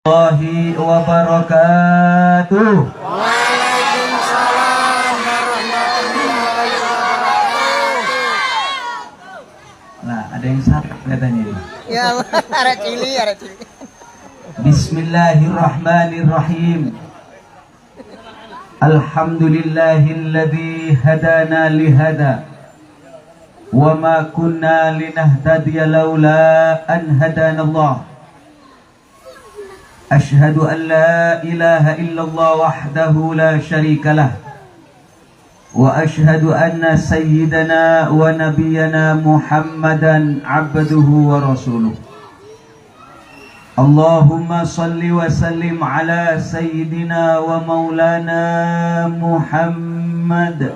warahmatullahi wabarakatuh. Waalaikumsalam warahmatullahi wabarakatuh. Nah, ada yang sakit katanya ini. Ya Allah, ada cili. Bismillahirrahmanirrahim. Alhamdulillahilladzi hadana lihada wa ma kunna linahtadiya laula an hadanallah. Ashhadu an la ilaha illallah wahdahu la syarika lah wa ashhadu anna sayyidana wa nabiyyana Muhammadan abduhu wa rasuluh. Allahumma salli wa sallim ala sayyidina wa maulana Muhammad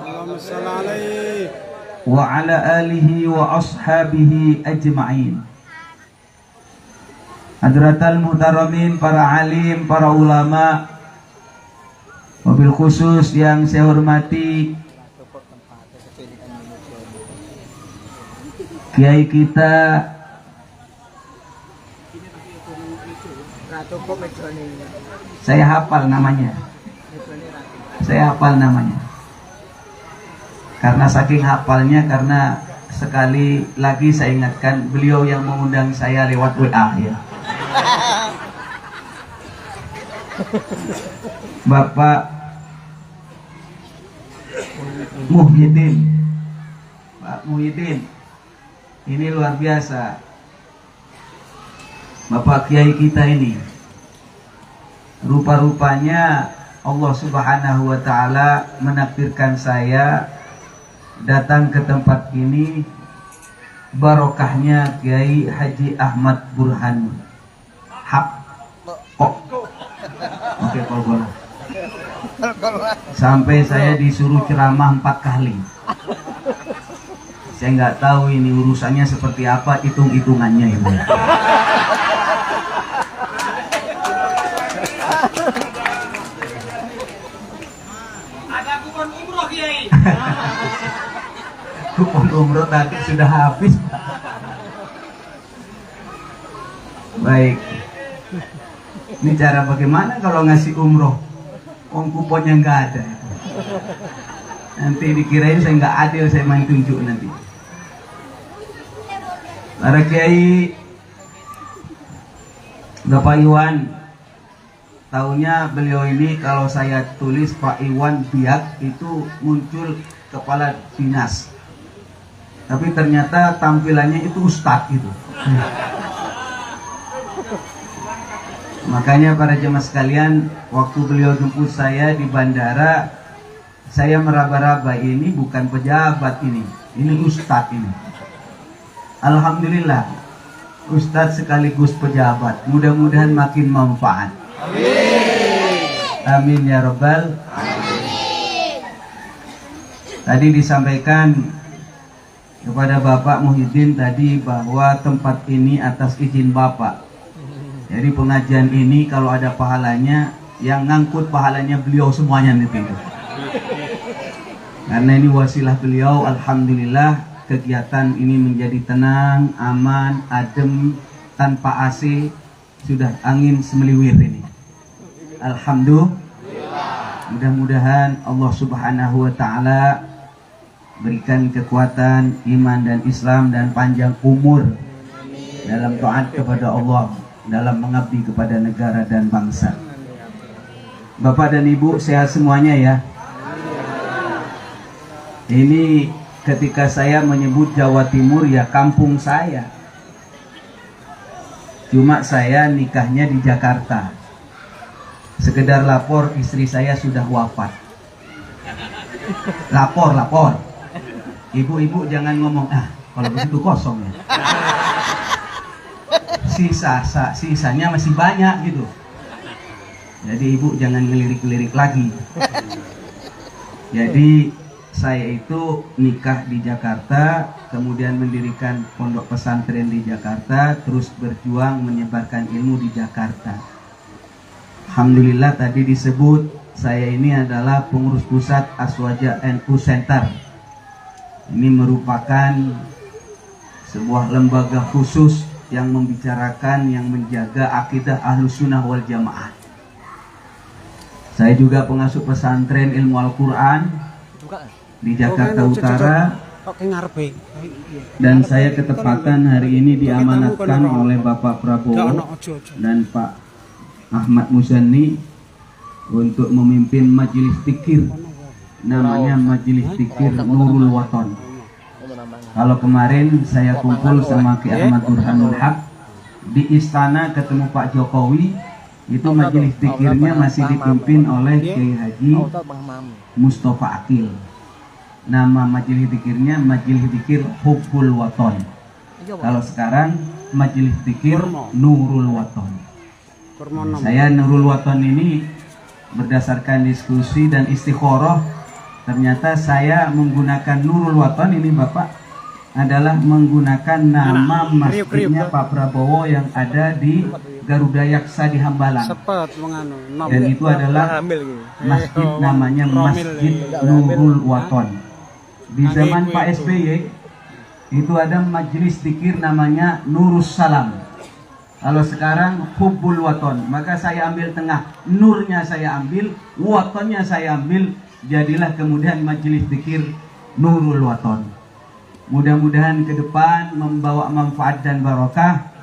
wa ala alihi wa ashabihi ajma'in. Hadratal muhtaramin, para alim, para ulama, wabil khusus yang saya hormati kiai kita saya hafal namanya karena saking hafalnya, karena sekali lagi saya ingatkan beliau yang mengundang saya lewat WA ya. Bapak Muhyiddin, Pak Muhyiddin, ini luar biasa. Bapak Kiai kita ini, rupa-rupanya Allah Subhanahu wa Ta'ala menakdirkan saya datang ke tempat ini barokahnya Kiai Haji Ahmad Burhan Hak. Oke, kalau sampai saya disuruh ceramah 4 kali. Saya nggak tahu ini urusannya seperti apa, hitung-hitungannya itu. Ada kupon umroh Kiai. Kupon umroh tadi sudah habis. Baik. Ini cara bagaimana kalau ngasih umroh? Kuponnya nggak ada. Nanti dikirain saya nggak adil, saya main tunjuk nanti. Para kiai, Bapak Iwan, taunya beliau ini kalau saya tulis Pak Iwan Biak itu muncul kepala dinas. Tapi ternyata tampilannya itu ustadz gitu. Makanya para jemaah sekalian, waktu beliau jemput saya di bandara, saya meraba-raba, ini bukan pejabat ini ustadz ini. Alhamdulillah, ustadz sekaligus pejabat. Mudah-mudahan makin manfaat. Amin ya rabbal alamin. Tadi disampaikan kepada Bapak Muhyiddin tadi bahwa tempat ini atas izin Bapak. Jadi pengajian ini kalau ada pahalanya, yang ngangkut pahalanya beliau semuanya nanti itu. Karena ini wasilah beliau, alhamdulillah kegiatan ini menjadi tenang, aman, adem, tanpa AC, sudah angin semeliwir ini. Alhamdulillah. Mudah-mudahan Allah Subhanahu wa Ta'ala berikan kekuatan iman dan Islam dan panjang umur dalam taat kepada Allah, dalam mengabdi kepada negara dan bangsa. Bapak dan Ibu sehat semuanya ya. Ini ketika saya menyebut Jawa Timur ya kampung saya. Cuma saya nikahnya di Jakarta. Sekedar lapor, istri saya sudah wafat. Lapor. Ibu-ibu jangan ngomong, kalau begitu kosong ya. Sisanya masih banyak gitu. Jadi ibu jangan ngelirik-lirik lagi. Jadi saya itu nikah di Jakarta, kemudian mendirikan pondok pesantren di Jakarta, terus berjuang menyebarkan ilmu di Jakarta. Alhamdulillah tadi disebut saya ini adalah pengurus pusat Aswaja NU Center. Ini merupakan sebuah lembaga khusus yang membicarakan, yang menjaga akidah Ahlus Sunnah wal Jamaah. Saya juga pengasuh pesantren ilmu Al-Quran di Jakarta Utara, dan saya ketepatan hari ini diamanatkan oleh Bapak Prabowo dan Pak Ahmad Muzani untuk memimpin majelis fikir, namanya Majelis Fikir Nurul Waton. Kalau kemarin saya kumpul sama Ki Ahmad Burhanul Haq di istana ketemu Pak Jokowi, itu majelis fikirnya masih dipimpin oleh Kiai Haji Mustafa Akil. Nama majelis fikirnya Majelis Fikir Hubbul Waton. Kalau sekarang Majelis Fikir Nurul Waton. Saya Nurul Waton ini berdasarkan diskusi dan istikharah, ternyata saya menggunakan Nurul Waton ini Bapak adalah menggunakan nama masjidnya Pak Prabowo yang ada di Garuda Yaksa di Hambalang. Dan itu adalah masjid namanya Masjid Nurul Waton. Di zaman Pak SBY itu ada majelis zikir namanya Nurus Salam. Kalau sekarang Hubbul Waton, maka saya ambil tengah, nurnya saya ambil, watonnya saya ambil, jadilah kemudian majelis zikir Nurul Waton. Mudah-mudahan ke depan membawa manfaat dan barokah.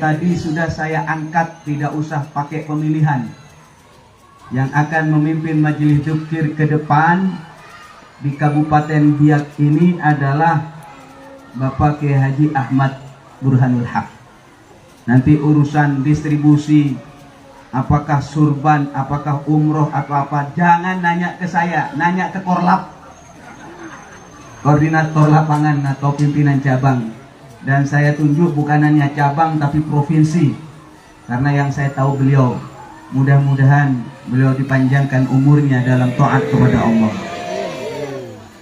Tadi sudah saya angkat, tidak usah pakai pemilihan. Yang akan memimpin majelis zikir ke depan di Kabupaten Biak ini adalah Bapak Kiai Haji Ahmad Burhanul Haq. Nanti urusan distribusi, apakah surban, apakah umroh atau apa, jangan nanya ke saya, nanya ke Korlap, koordinator lapangan atau pimpinan cabang. Dan saya tunjuk bukan hanya cabang tapi provinsi, karena yang saya tahu beliau, mudah-mudahan beliau dipanjangkan umurnya dalam taat kepada Allah.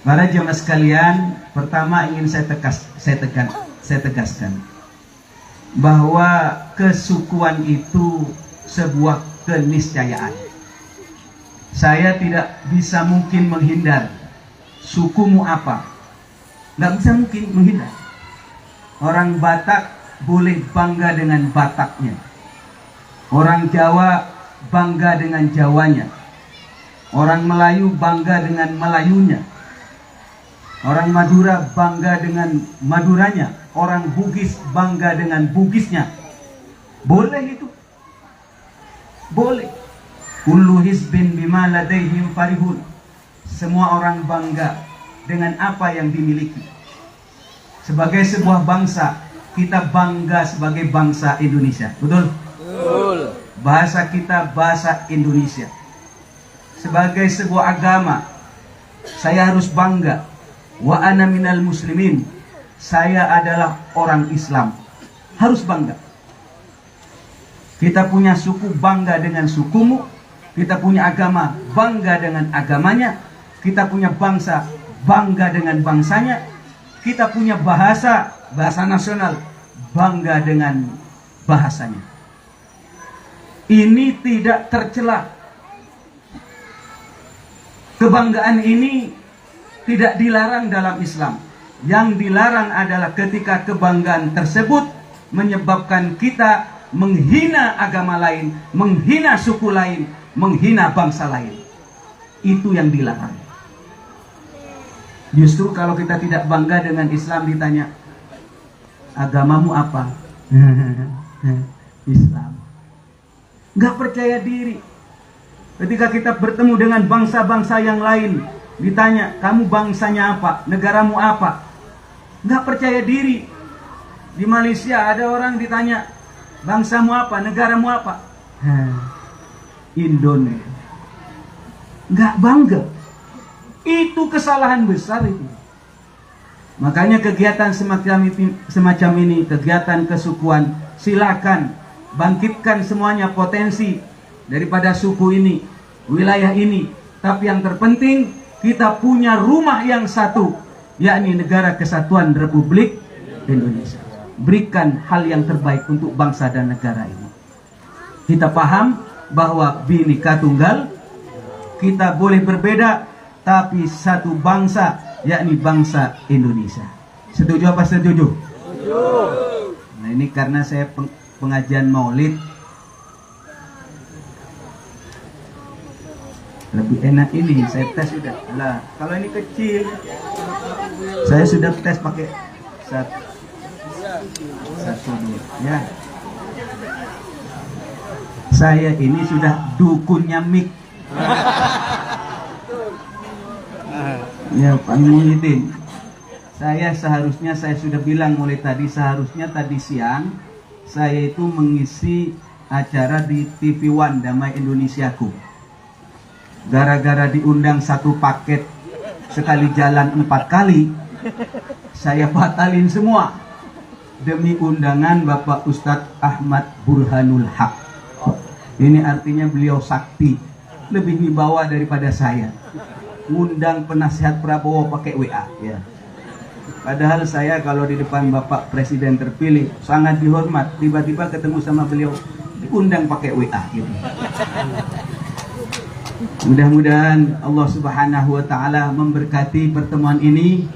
Para jemaah sekalian, pertama ingin saya tegaskan bahwa kesukuan itu sebuah keniscayaan. Saya tidak bisa mungkin menghindar. Sukumu apa? Nggak bisa mungkin menghindar. Orang Batak boleh bangga dengan Bataknya. Orang Jawa bangga dengan Jawanya. Orang Melayu bangga dengan Melayunya. Orang Madura bangga dengan Maduranya. Orang Bugis bangga dengan Bugisnya. Boleh itu. Boleh. Kullu hizbin bima ladaihim farihun. Semua orang bangga dengan apa yang dimiliki. Sebagai sebuah bangsa, kita bangga sebagai bangsa Indonesia. Betul? Betul. Bahasa kita bahasa Indonesia. Sebagai sebuah agama, saya harus bangga. Wa ana minal muslimin. Saya adalah orang Islam. Harus bangga. Kita punya suku, bangga dengan sukumu. Kita punya agama, bangga dengan agamanya. Kita punya bangsa, bangga dengan bangsanya. Kita punya bahasa nasional, bangga dengan bahasanya. Ini tidak tercela. Kebanggaan ini tidak dilarang dalam Islam. Yang dilarang adalah ketika kebanggaan tersebut menyebabkan kita menghina agama lain, menghina suku lain, menghina bangsa lain. Itu yang dilarang. Justru kalau kita tidak bangga dengan Islam, ditanya, agamamu apa? Islam. Nggak percaya diri. Ketika kita bertemu dengan bangsa-bangsa yang lain, ditanya, kamu bangsanya apa? Negaramu apa? Nggak percaya diri. Di Malaysia ada orang ditanya, bangsamu apa? Negaramu apa? Indonesia. Nggak bangga. Itu kesalahan besar itu. Makanya kegiatan semacam ini, kegiatan kesukuan, silakan bangkitkan semuanya potensi daripada suku ini, wilayah ini. Tapi yang terpenting, kita punya rumah yang satu, yakni Negara Kesatuan Republik Indonesia. Berikan hal yang terbaik untuk bangsa dan negara ini. Kita paham bahwa Bhinneka Tunggal, kita boleh berbeda, tapi satu bangsa, yakni bangsa Indonesia. Setuju apa setuju? Setuju. Nah ini karena saya pengajian maulid, lebih enak ini saya tes sudah lah. Kalau ini kecil saya sudah tes pakai satu dua ya. Saya ini sudah dukunnya mik ya Pak Muhyiddin. Saya sudah bilang mulai tadi, seharusnya tadi siang saya itu mengisi acara di TV One Damai Indonesiaku. Gara-gara diundang satu paket sekali jalan 4 kali, saya batalin semua demi undangan Bapak Ustadz Ahmad Burhanul Haq. Ini artinya beliau sakti, lebih wibawa daripada saya. Ngundang penasihat Prabowo pakai WA ya. Padahal saya kalau di depan Bapak Presiden terpilih sangat dihormat, tiba-tiba ketemu sama beliau diundang pakai WA gitu. Mudah-mudahan Allah Subhanahu wa taala memberkati pertemuan ini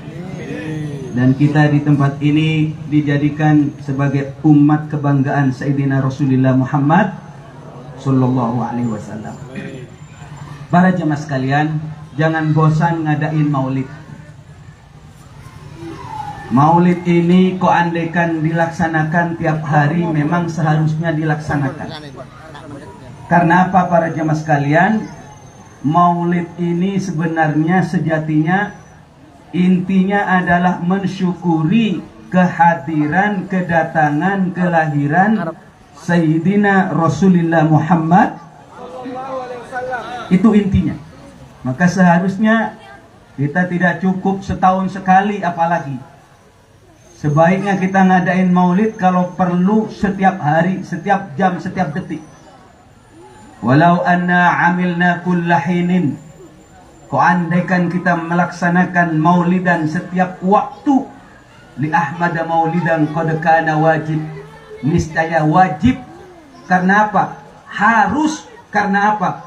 dan kita di tempat ini dijadikan sebagai umat kebanggaan Sayyidina Rasulullah Muhammad sallallahu alaihi wasallam. Para jemaah sekalian, jangan bosan ngadain maulid. Maulid ini kok andaikan dilaksanakan tiap hari memang seharusnya dilaksanakan. Karena apa para jemaah sekalian? Maulid ini sebenarnya sejatinya intinya adalah mensyukuri kehadiran, kedatangan, kelahiran Sayyidina Rasulullah Muhammad. Itu intinya. Maka seharusnya kita tidak cukup setahun sekali, apalagi sebaiknya kita ngadain maulid kalau perlu setiap hari, setiap jam, setiap detik. Walau anna amilna kulla hinin, kau andaikan kita melaksanakan maulidan setiap waktu, li Ahmad maulidan qad kana wajib, niscaya wajib. Karena apa? Harus. Karena apa?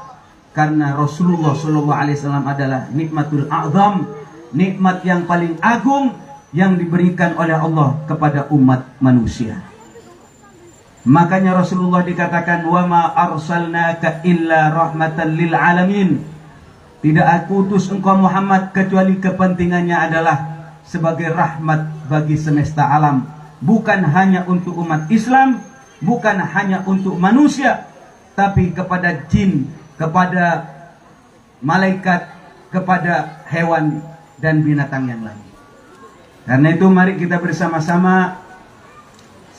Karena Rasulullah SAW adalah nikmatul a'zam, nikmat yang paling agung yang diberikan oleh Allah kepada umat manusia. Makanya Rasulullah dikatakan, wa ma arsalnaka illa rahmatan lil alamin. Tidak aku utus engkau Muhammad kecuali kepentingannya adalah sebagai rahmat bagi semesta alam. Bukan hanya untuk umat Islam, bukan hanya untuk manusia, tapi kepada jin, kepada malaikat, kepada hewan dan binatang yang lain. Karena itu mari kita bersama-sama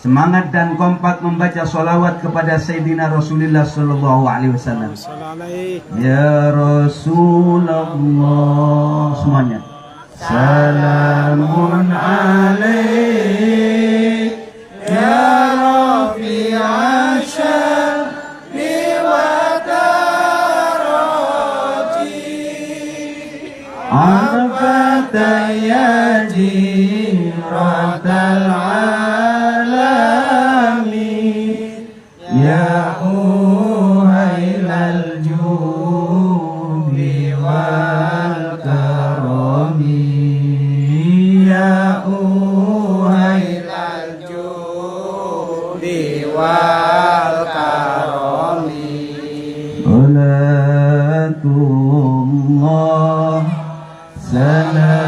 semangat dan kompak membaca sholawat kepada Sayyidina Rasulullah Sallallahu Alaihi Wasallam. Ya Rasulullah, semuanya. Salamun alaik ya Rafi'a syarri wa daraji, arbata ya jiratal alamin, ya uhailal judi wal karami, ya uhailal judi wal karami. Salatullah salamullah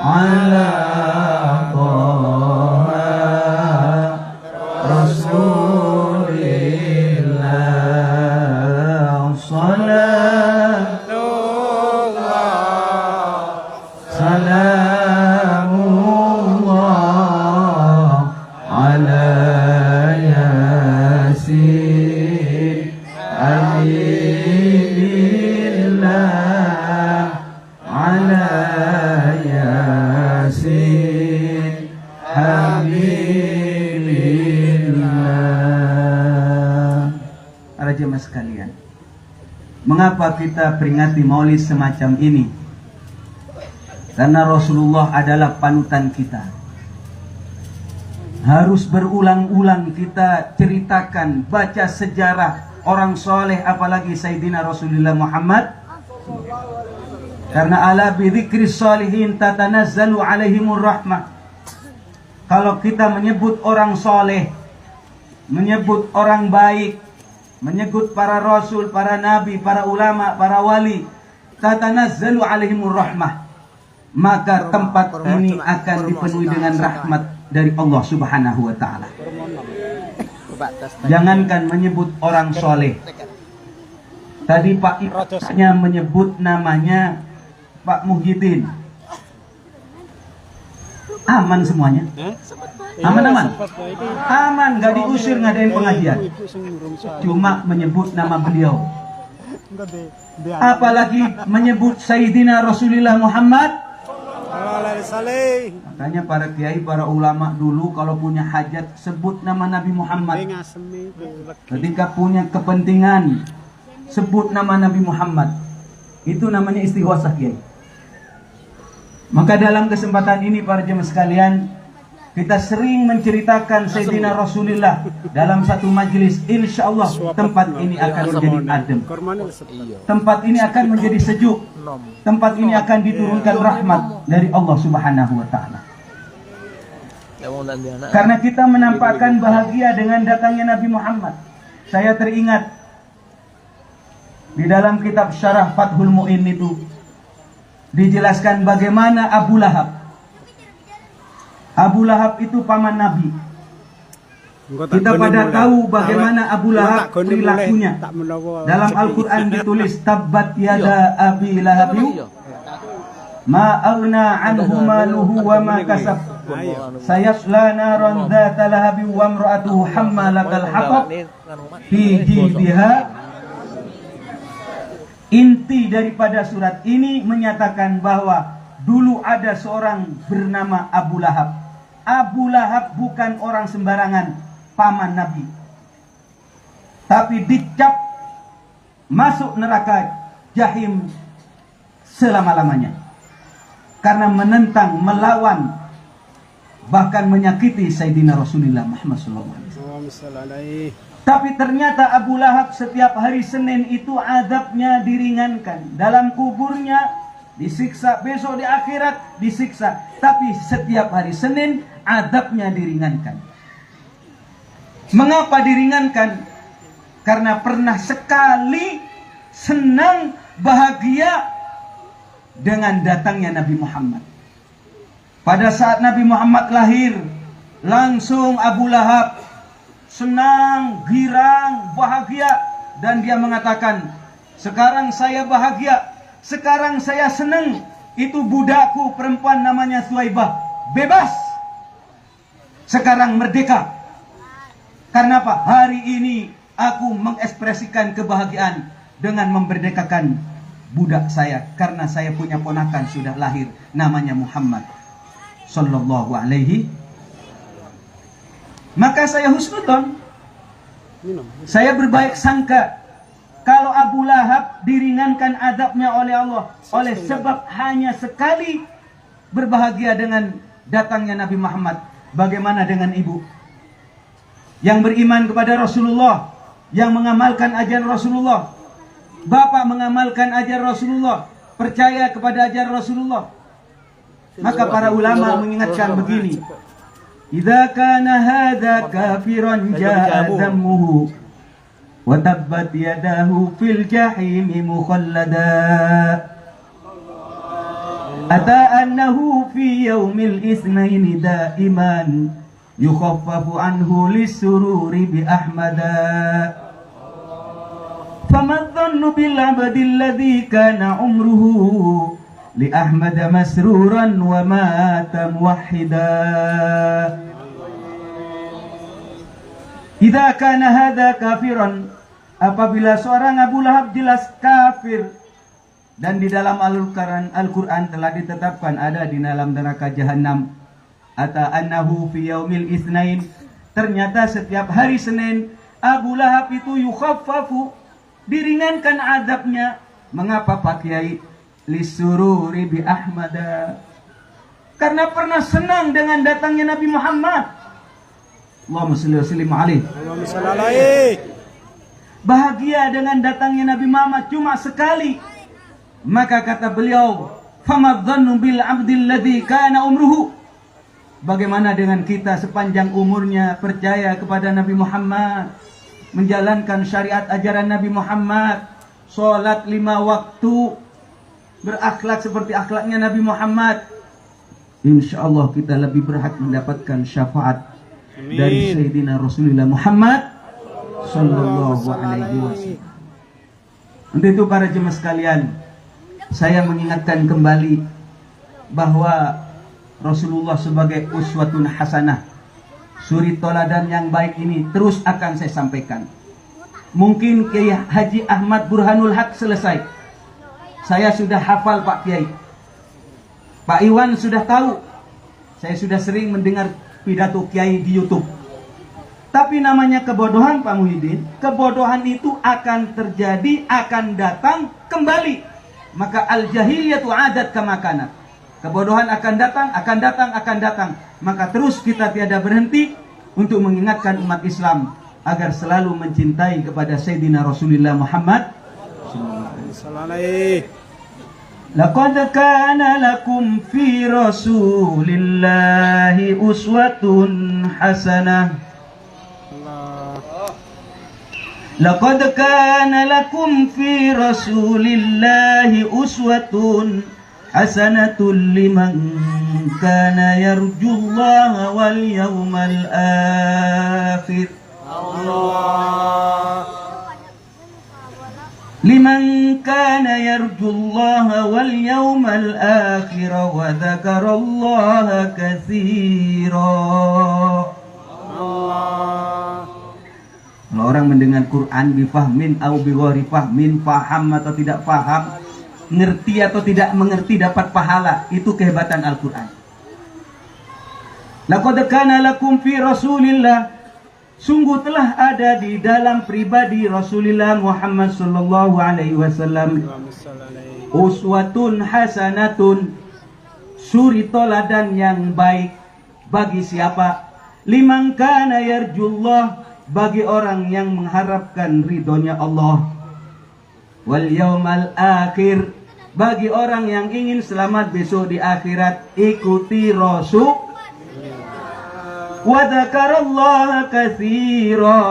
ala Rasulillah, salatullah salamullah ala yasin Alillah, ala yasin Habibillah. Para jemaah sekalian, mengapa kita peringati maulid semacam ini? Karena Rasulullah adalah panutan kita. Harus berulang-ulang kita ceritakan, baca sejarah orang soleh, apalagi Sayyidina Rasulullah Muhammad. Karena ala bidzikri sholihin tatanazzalu alaihimur rahmah. kalau kita menyebut orang soleh, menyebut orang baik, menyebut para rasul, para nabi, para ulama, para wali, tatanazzalu alaihimur rahmah, maka tempat ini akan dipenuhi dengan rahmat dari Allah Subhanahu wa taala. Jangankan menyebut orang soleh. Tadi Pak Iqnya menyebut namanya Pak Muhyiddin. Aman semuanya? Aman-aman? Aman, gak diusir ngadain pengajian. Cuma menyebut nama beliau. Apalagi menyebut Sayyidina Rasulullah Muhammad. Makanya para kiai, para ulama dulu kalau punya hajat sebut nama Nabi Muhammad. Ketika punya kepentingan sebut nama Nabi Muhammad. Itu namanya istighosah, kiai. Maka dalam kesempatan ini para jemaah sekalian, kita sering menceritakan Sayyidina Rasulullah dalam satu majelis. Insya Allah tempat ini akan menjadi adem. Tempat ini akan menjadi sejuk. Tempat ini akan diturunkan rahmat dari Allah Subhanahu wa taala. Karena kita menampakkan bahagia dengan datangnya Nabi Muhammad. Saya teringat di dalam kitab Syarah Fathul Mu'in itu dijelaskan bagaimana Abu Lahab. Abu Lahab itu paman Nabi. Kita pada tahu bagaimana Abu Lahab perilakunya. Dalam Al-Quran ditulis tabbat yada abi lahab ma aghna anhu maluhu wa ma kasab sayasla naran dzata lahabi wa imra'atuhu hammalatal hatab fi jidha. Inti daripada surat ini menyatakan bahwa dulu ada seorang bernama Abu Lahab. Abu Lahab bukan orang sembarangan, paman Nabi. Tapi dicap masuk neraka jahim selama-lamanya. Karena menentang, melawan, bahkan menyakiti Sayyidina Rasulullah Muhammad SAW. Tapi ternyata Abu Lahab setiap hari Senin itu azabnya diringankan. Dalam kuburnya disiksa, besok di akhirat disiksa. Tapi setiap hari Senin azabnya diringankan. Mengapa diringankan? Karena pernah sekali senang, bahagia dengan datangnya Nabi Muhammad. Pada saat Nabi Muhammad lahir, langsung Abu Lahab senang, girang, bahagia. Dan dia mengatakan, sekarang saya bahagia, sekarang saya senang. Itu budakku perempuan namanya Suwaibah, bebas. Sekarang merdeka. Karena apa? Hari ini aku mengekspresikan kebahagiaan dengan memerdekakan budak saya. Karena saya punya ponakan sudah lahir, namanya Muhammad Sallallahu Alaihi. Maka saya husnudzon, saya berbaik sangka kalau Abu Lahab diringankan azabnya oleh Allah oleh sebab hanya sekali berbahagia dengan datangnya Nabi Muhammad. Bagaimana dengan ibu yang beriman kepada Rasulullah, yang mengamalkan ajaran Rasulullah? Bapak mengamalkan ajaran Rasulullah, percaya kepada ajaran Rasulullah. Maka para ulama mengingatkan begini, idza kana hadza kafiran jaa dhammuhu wa tabbat yadahu fil jahim mukhallada ata annahu fi yaumil itsnaini daiman yukhaffafu anhu lisururi bi ahmada fama dhannu bil abdi alladhi kana umruhu li Ahmad masruran wa mata muwahhida. Idza kana hadza kafiran, apabila seorang Abu Lahab jelas kafir, dan di dalam Al-Quran telah ditetapkan ada di dalam neraka jahanam. Ata annahu fi yaumil itsnain, ternyata setiap hari Senin Abu Lahab itu yukhaffafu, diringankan azabnya. Mengapa Pak Kiai? Lisururi bi Ahmada, karena pernah senang dengan datangnya Nabi Muhammad. Allahumma shalli wa sallim alaihi. Bahagia dengan datangnya Nabi Muhammad cuma sekali. Maka kata beliau, fama dhannu bil abdi alladhi kana umruhu, Bagaimana dengan kita sepanjang umurnya percaya kepada Nabi Muhammad, menjalankan syariat ajaran Nabi Muhammad, sholat 5 waktu, berakhlak seperti akhlaknya Nabi Muhammad. Insya Allah kita lebih berhak mendapatkan syafaat dari Sayyidina Rasulullah Muhammad Sallallahu Alaihi Wasallam. Untuk itu para jemaah sekalian, saya mengingatkan kembali bahwa Rasulullah sebagai uswatun hasanah, suri toladan yang baik ini terus akan saya sampaikan. Mungkin Kiai Haji Ahmad Burhanul Haq selesai, saya sudah hafal Pak Kiai. Pak Iwan sudah tahu, saya sudah sering mendengar pidato Kiai di YouTube. Tapi namanya kebodohan Pak Muhyiddin, kebodohan itu akan terjadi, akan datang kembali. Maka al-jahiliyatu adat kama kanat. Kebodohan akan datang, akan datang, akan datang. Maka terus kita tiada berhenti untuk mengingatkan umat Islam agar selalu mencintai kepada Sayyidina Rasulullah Muhammad sallallahu alaihi wasallam. Laqad kana lakum fi Rasulillahi uswatun hasanah. Laqad kana lakum fi Rasulillahi uswatun hasanatun liman kana yarjullaha wal yawmal akhir. Allah. Liman kana yarjullaha wal yawmal akhir wa dzakarallaha katsira. Allah. Kalau orang mendengar Quran bifahmin au bighairi fahmin, paham atau tidak paham, ngerti atau tidak mengerti dapat pahala, itu kehebatan Al-Quran. Laqad kana lakum fi Rasulillah, sungguh telah ada di dalam pribadi Rasulullah Muhammad sallallahu alaihi wasallam uswatun hasanatun, suri toladan yang baik. Bagi siapa? Liman kana yarjullah, bagi orang yang mengharapkan ridhonya Allah. Wal yaumal akhir, bagi orang yang ingin selamat besok di akhirat. Ikuti Rasul. Wa dzakarallaha katsira,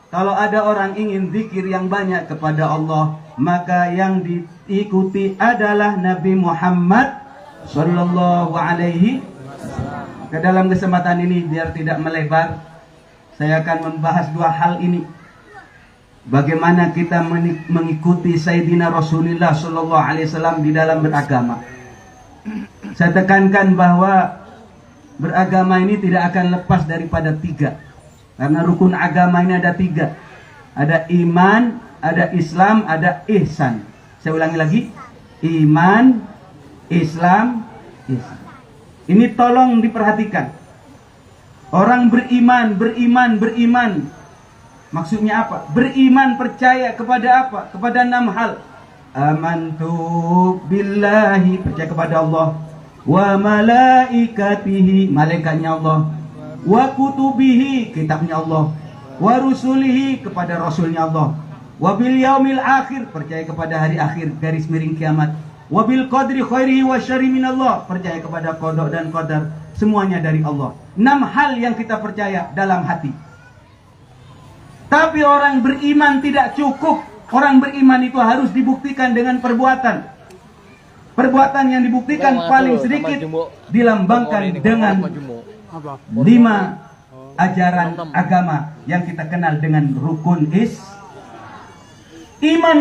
kalau ada orang ingin zikir yang banyak kepada Allah, maka yang diikuti adalah Nabi Muhammad sallallahu alaihi wasallam. Ke dalam kesempatan ini, biar tidak melebar, saya akan membahas 2 hal ini. Bagaimana kita mengikuti Sayyidina Rasulullah sallallahu alaihi wasallam di dalam beragama. Saya tekankan bahwa beragama ini tidak akan lepas daripada 3. Karena rukun agama ini ada 3. Ada iman, ada Islam, ada ihsan. Saya ulangi lagi. Iman, Islam, ihsan. Ini tolong diperhatikan. Orang beriman. Maksudnya apa? Beriman, percaya kepada apa? Kepada 6 hal. Amantu billahi, percaya kepada Allah. Wa malaikatihi, malaikatnya Allah. Wa kutubihi, kitabnya Allah. Wa rusulihi, kepada rasulnya Allah. Wa bil yaumil akhir, percaya kepada hari akhir, garis miring kiamat. Wa bil qadri khairihi wa syarri minallah, percaya kepada qada dan qadar, semuanya dari Allah. 6 hal yang kita percaya dalam hati. Tapi orang beriman tidak cukup. Orang beriman itu harus dibuktikan dengan perbuatan. Perbuatan yang dibuktikan paling sedikit dilambangkan dengan 5 ajaran agama yang kita kenal dengan rukun iman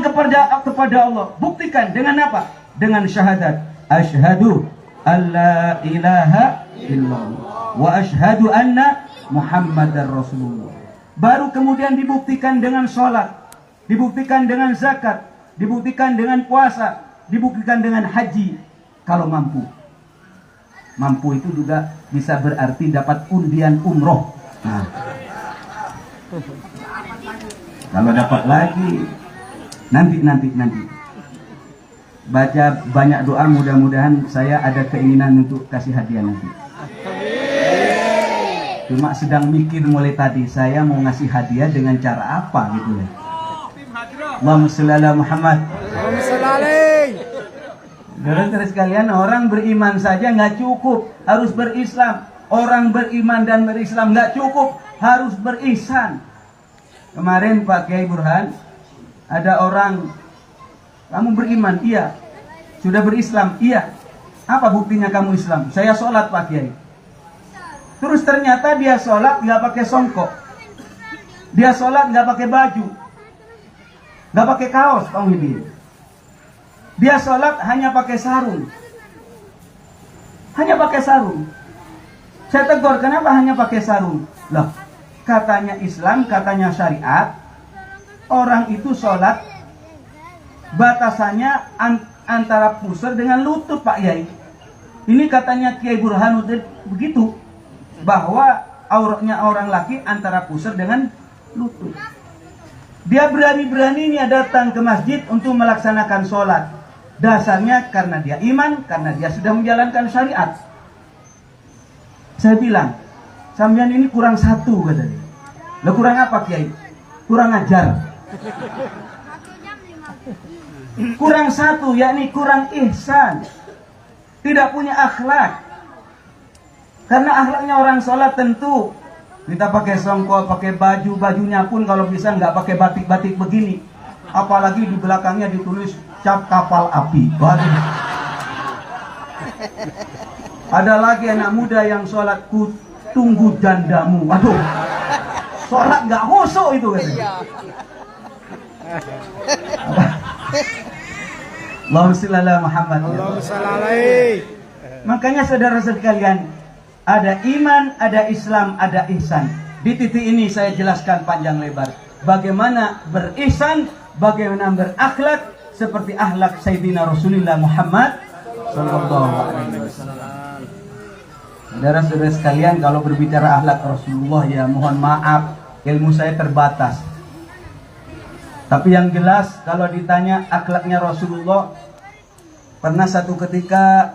kepada Allah. Buktikan dengan apa? Dengan syahadat. Asyhadu alla ilaha illallah wa asyhadu anna Muhammadar Rasulullah. Baru kemudian dibuktikan dengan sholat, dibuktikan dengan zakat, dibuktikan dengan puasa, dibuktikan dengan haji. Kalau mampu itu juga bisa berarti dapat undian umroh. Nah, kalau dapat lagi nanti baca banyak doa, mudah-mudahan saya ada keinginan untuk kasih hadiah nanti. Cuma sedang mikir mulai tadi, saya mau ngasih hadiah dengan cara apa gitu ya. Allahumma shalli ala Muhammad. Saudara sekalian, orang beriman saja nggak cukup, harus berislam. Orang beriman dan berislam nggak cukup, harus berihsan. Kemarin Pak Kiai Burhan, ada orang, kamu beriman? Iya. Sudah berislam? Iya. Apa buktinya kamu Islam? Saya sholat Pak Kiai. Terus ternyata dia sholat nggak pakai songkok, dia sholat nggak pakai baju, nggak pakai kaos, Pak Muhyiddin. Dia sholat hanya pakai sarung, hanya pakai sarung. Saya tegur, kenapa hanya pakai sarung? Loh, katanya Islam, katanya syariat, orang itu sholat batasannya antara pusar dengan lutut Pak Yai. Ini katanya Kiai Burhanuddin begitu, bahwa auratnya orang laki antara pusar dengan lutut. Dia berani-beraninya datang ke masjid untuk melaksanakan sholat. Dasarnya karena dia iman, karena dia sudah menjalankan syariat. Saya bilang, sampean ini kurang satu katanya. Lah kurang apa Kiai? Kurang ajar. Kurang satu, yakni kurang ihsan. Tidak punya akhlak. Karena akhlaknya orang sholat tentu kita pakai songkok, pakai baju, bajunya pun kalau bisa nggak pakai batik-batik begini. Apalagi di belakangnya ditulis cap kapal api. Waduh. Ada lagi anak muda yang sholat ku tunggu jandamu. Waduh. Sholat nggak khusyuk itu katanya. Allahumma shalli ala Muhammad. Allahumma shalli alaihi. Makanya saudara sekalian, ada iman, ada Islam, ada ihsan. Di titik ini saya jelaskan panjang lebar. Bagaimana berihsan, bagaimana berakhlak seperti akhlak Sayyidina Rasulullah Muhammad sallallahu alaihi wasallam. Saudara-saudara sekalian, kalau berbicara akhlak Rasulullah, ya mohon maaf, ilmu saya terbatas. Tapi yang jelas, kalau ditanya akhlaknya Rasulullah, pernah satu ketika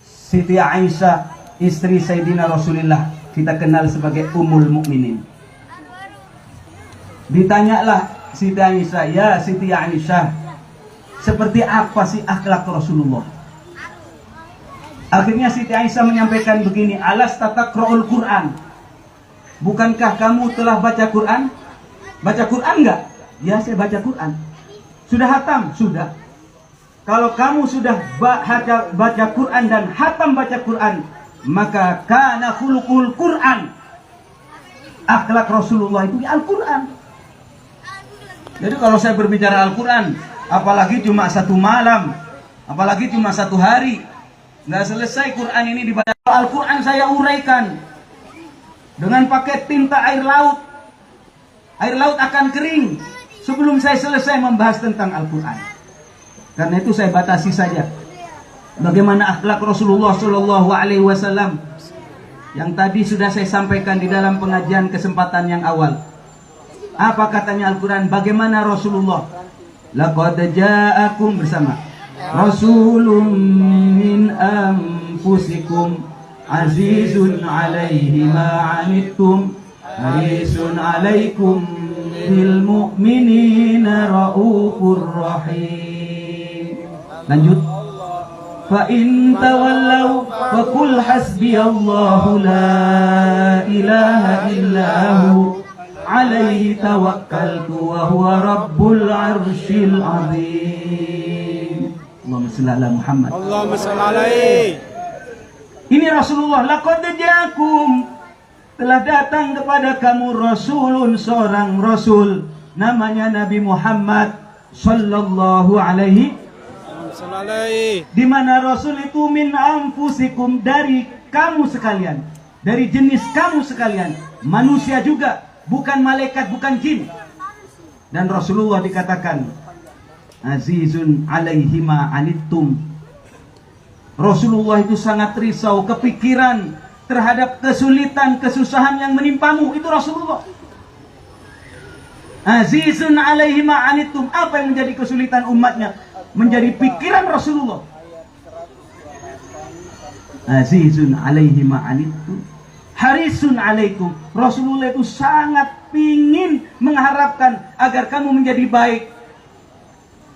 Siti Aisyah, istri Sayyidina Rasulullah, kita kenal sebagai Ummul Mukminin, ditanyalah Siti Aisyah, ya Siti Aisyah, seperti apa sih akhlak Rasulullah? Akhirnya Siti Aisyah menyampaikan begini, alas taqra'ul Quran, bukankah kamu telah baca Quran? Baca Quran enggak? Ya, saya baca Quran. Sudah hatam? Sudah. Kalau kamu sudah baca Quran dan hatam baca Quran, maka kana khuluqul Quran, akhlak Rasulullah itu di Al-Quran. Jadi kalau saya berbicara Al-Quran, apalagi cuma satu malam, apalagi cuma satu hari, nggak selesai Quran ini dibaca. Al-Quran saya uraikan dengan pakai tinta air laut. Air laut akan kering sebelum saya selesai membahas tentang Al-Quran. Karena itu saya batasi saja. Bagaimana akhlak Rasulullah Shallallahu Alaihi Wasallam yang tadi sudah saya sampaikan di dalam pengajian kesempatan yang awal. Apa katanya Al-Quran? Bagaimana Rasulullah? Laqad ja'akum bersama Rasulun min anfusikum azizun alaihi ma'anittum harisun alaikum bil mu'minina raufur rahim. Lanjut. Fa in tawallaw fa qul hasbiyallahu la ilaha illahu alaihi tawakkaltu wa huwa rabbul arsyil azim. Allahumma shalli ala Muhammad. Allahumma shalli alaihi. Ini Rasulullah, laqad ja'akum, telah datang kepada kamu rasulun, seorang rasul, namanya Nabi Muhammad sallallahu alaihi wasallam. Di mana rasul itu min anfusikum, dari kamu sekalian, dari jenis kamu sekalian, manusia juga, bukan malaikat, bukan jin. Dan Rasulullah dikatakan azizun alaihi ma anittum. Rasulullah itu sangat risau, kepikiran terhadap kesulitan, kesusahan yang menimpamu. Itu Rasulullah. Azizun alaihi ma anittum. Apa yang menjadi kesulitan umatnya? Menjadi pikiran Rasulullah. Azizun alaihi ma anittum harisun alaikum. Rasulullah itu sangat ingin mengharapkan agar kamu menjadi baik,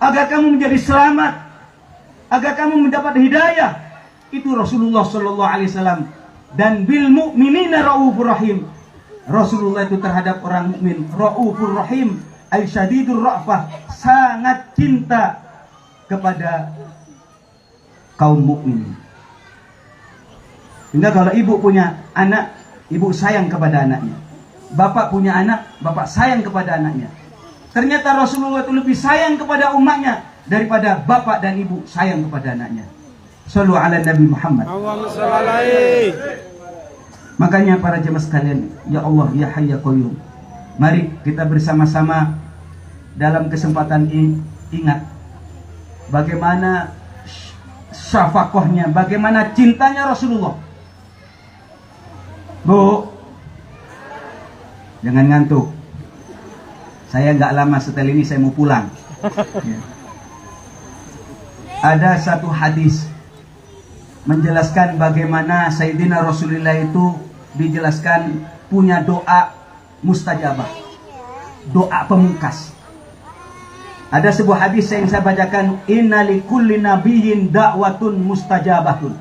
agar kamu menjadi selamat, agar kamu mendapat hidayah. Itu Rasulullah Sallallahu Alaihi Wasallam dan bil mu'minina raufur rahim. Rasulullah itu terhadap orang mukmin raufur rahim, ay syadidur ra'fah, sangat cinta kepada kaum mukminin. Hingga kalau ibu punya anak, ibu sayang kepada anaknya. Bapak punya anak, bapak sayang kepada anaknya. Ternyata Rasulullah itu lebih sayang kepada umatnya daripada bapak dan ibu sayang kepada anaknya. Shallu ala Nabi Muhammad. Allahumma shalli alaihi. Makanya para jemaah sekalian, ya Allah, ya Hayy ya Qayyum, mari kita bersama-sama dalam kesempatan ini ingat bagaimana syafaqahnya, bagaimana cintanya Rasulullah. Bu, jangan ngantuk. Saya nggak lama setelah ini saya mau pulang. Ya. Ada satu hadis menjelaskan bagaimana Sayyidina Rasulullah itu dijelaskan punya doa mustajabah, doa pemungkas. Ada sebuah hadis yang saya bacakan, inna likulli nabiyyin da'watun mustajabatun.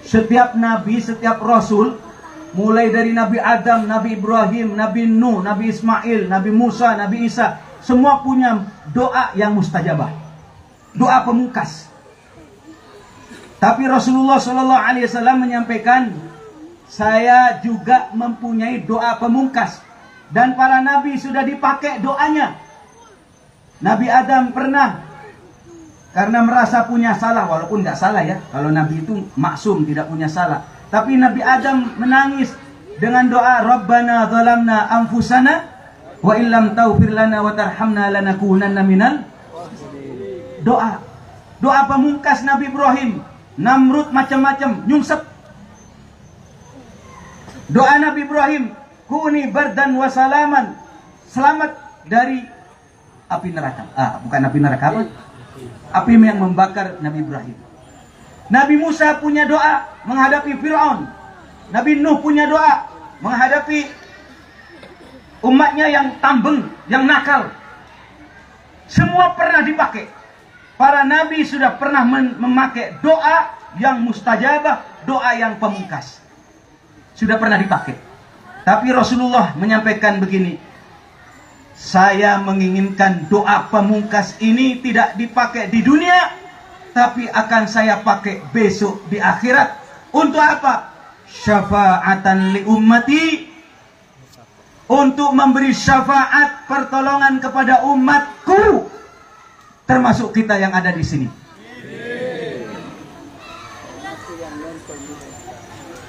Setiap nabi, setiap rasul, mulai dari Nabi Adam, Nabi Ibrahim, Nabi Nuh, Nabi Ismail, Nabi Musa, Nabi Isa, semua punya doa yang mustajabah, doa pemungkas. Tapi Rasulullah SAW menyampaikan, saya juga mempunyai doa pemungkas, dan para nabi sudah dipakai doanya. Nabi Adam pernah, karena merasa punya salah, walaupun nggak salah ya, kalau nabi itu maksum, tidak punya salah. Tapi Nabi Adam menangis dengan doa Rabbana zalamna anfusana wa illam taghfir lana wa tarhamna lanakunanna minal. Doa pemungkas Nabi Ibrahim. Namrud macam-macam nyungsep. Doa Nabi Ibrahim, kuni bardan wa salaman, selamat dari api neraka. Bukan api neraka, apa? Api yang membakar Nabi Ibrahim. Nabi Musa punya doa menghadapi Fir'aun. Nabi Nuh punya doa menghadapi umatnya yang tambeng, yang nakal. Semua pernah dipakai. Para nabi sudah pernah memakai doa yang mustajabah, doa yang pemungkas. Sudah pernah dipakai. Tapi Rasulullah menyampaikan begini, saya menginginkan doa pemungkas ini tidak dipakai di dunia, tapi akan saya pakai besok di akhirat. Untuk apa? Syafa'atan li ummati, untuk memberi syafaat pertolongan kepada umatku, termasuk kita yang ada di sini.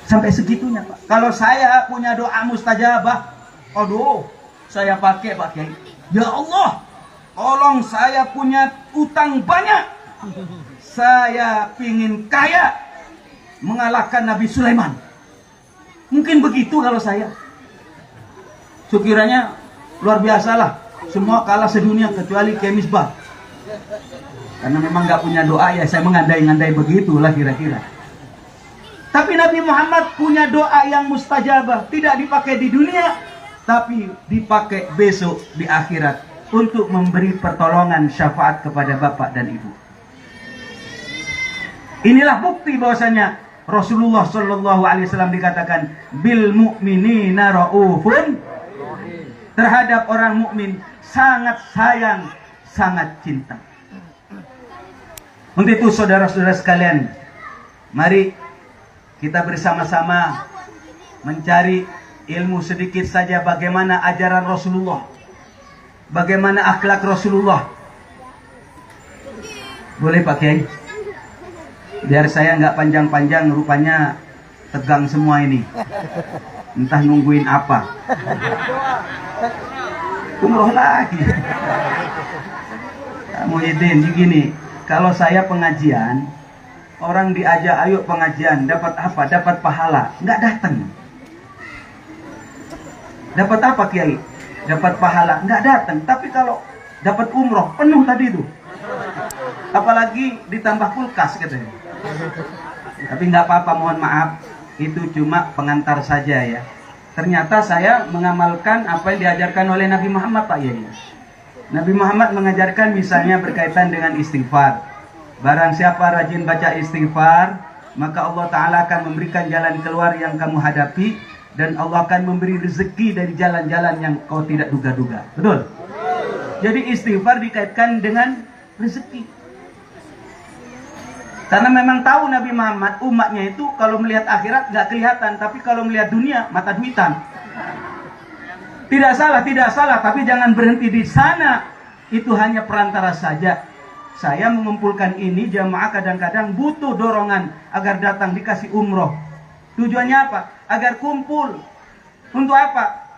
Sampai segitunya, Pak. Kalau saya punya doa mustajabah, aduh, saya pakai, Pak Kiai. Ya Allah, tolong, saya punya utang banyak. Saya pingin kaya mengalahkan Nabi Sulaiman. Mungkin begitu kalau saya. Sekiranya luar biasa lah, semua kalah sedunia kecuali Kiai Misbah. Karena memang nggak punya doa, ya saya mengandai-ngandai begitulah kira-kira. Tapi Nabi Muhammad punya doa yang mustajabah, tidak dipakai di dunia, tapi dipakai besok di akhirat untuk memberi pertolongan syafaat kepada bapak dan ibu. Inilah bukti bahwasanya Rasulullah Shallallahu Alaihi Wasallam dikatakan bil mu'minina raufun, terhadap orang mukmin sangat sayang, sangat cinta. Untuk itu saudara-saudara sekalian, mari kita bersama-sama mencari ilmu sedikit saja bagaimana ajaran Rasulullah, bagaimana akhlak Rasulullah. Boleh Pak Kiai? Biar saya nggak panjang-panjang, rupanya tegang semua ini. Entah nungguin apa. Umroh lagi. Muhyiddin, gini, kalau saya pengajian, orang diajak ayo pengajian, dapat apa? Dapat pahala, nggak datang. Dapat apa Kiai? Dapat pahala, nggak datang. Tapi kalau dapat umroh, penuh tadi itu. Apalagi ditambah kulkas katanya. Tapi nggak apa-apa, mohon maaf, itu cuma pengantar saja ya. Ternyata saya mengamalkan apa yang diajarkan oleh Nabi Muhammad, Pak Yai. Nabi Muhammad mengajarkan misalnya berkaitan dengan istighfar. Barang siapa rajin baca istighfar, maka Allah Ta'ala akan memberikan jalan keluar yang kamu hadapi, dan Allah akan memberi rezeki dari jalan-jalan yang kau tidak duga-duga. Betul? Jadi istighfar dikaitkan dengan rezeki. Karena memang tahu Nabi Muhammad, umatnya itu kalau melihat akhirat nggak kelihatan, tapi kalau melihat dunia mata duitan. Tidak salah, tapi jangan berhenti di sana. Itu hanya perantara saja. Saya mengumpulkan ini, jamaah kadang-kadang butuh dorongan agar datang dikasih umroh. Tujuannya apa? Agar kumpul. Untuk apa?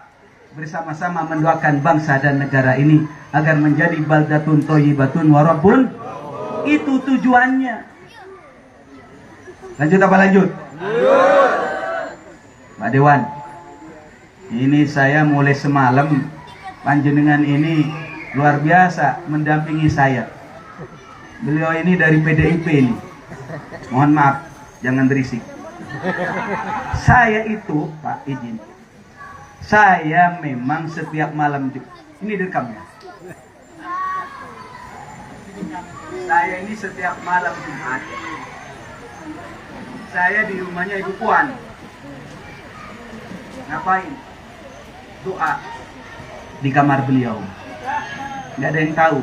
Bersama-sama mendoakan bangsa dan negara ini agar menjadi baldatun thayyibatun wa rabbun. Itu tujuannya. Lanjut apa lanjut? Pak Dewan, ini saya mulai semalam, panjenengan ini luar biasa mendampingi saya. Beliau ini dari PDIP ini. Mohon maaf, jangan berisik. Saya itu, Pak izin, saya memang setiap malam, ini direkamnya. Saya ini setiap malam Jumat, saya di rumahnya Ibu Puan. Ngapain? Doa di kamar beliau. Nggak ada yang tahu.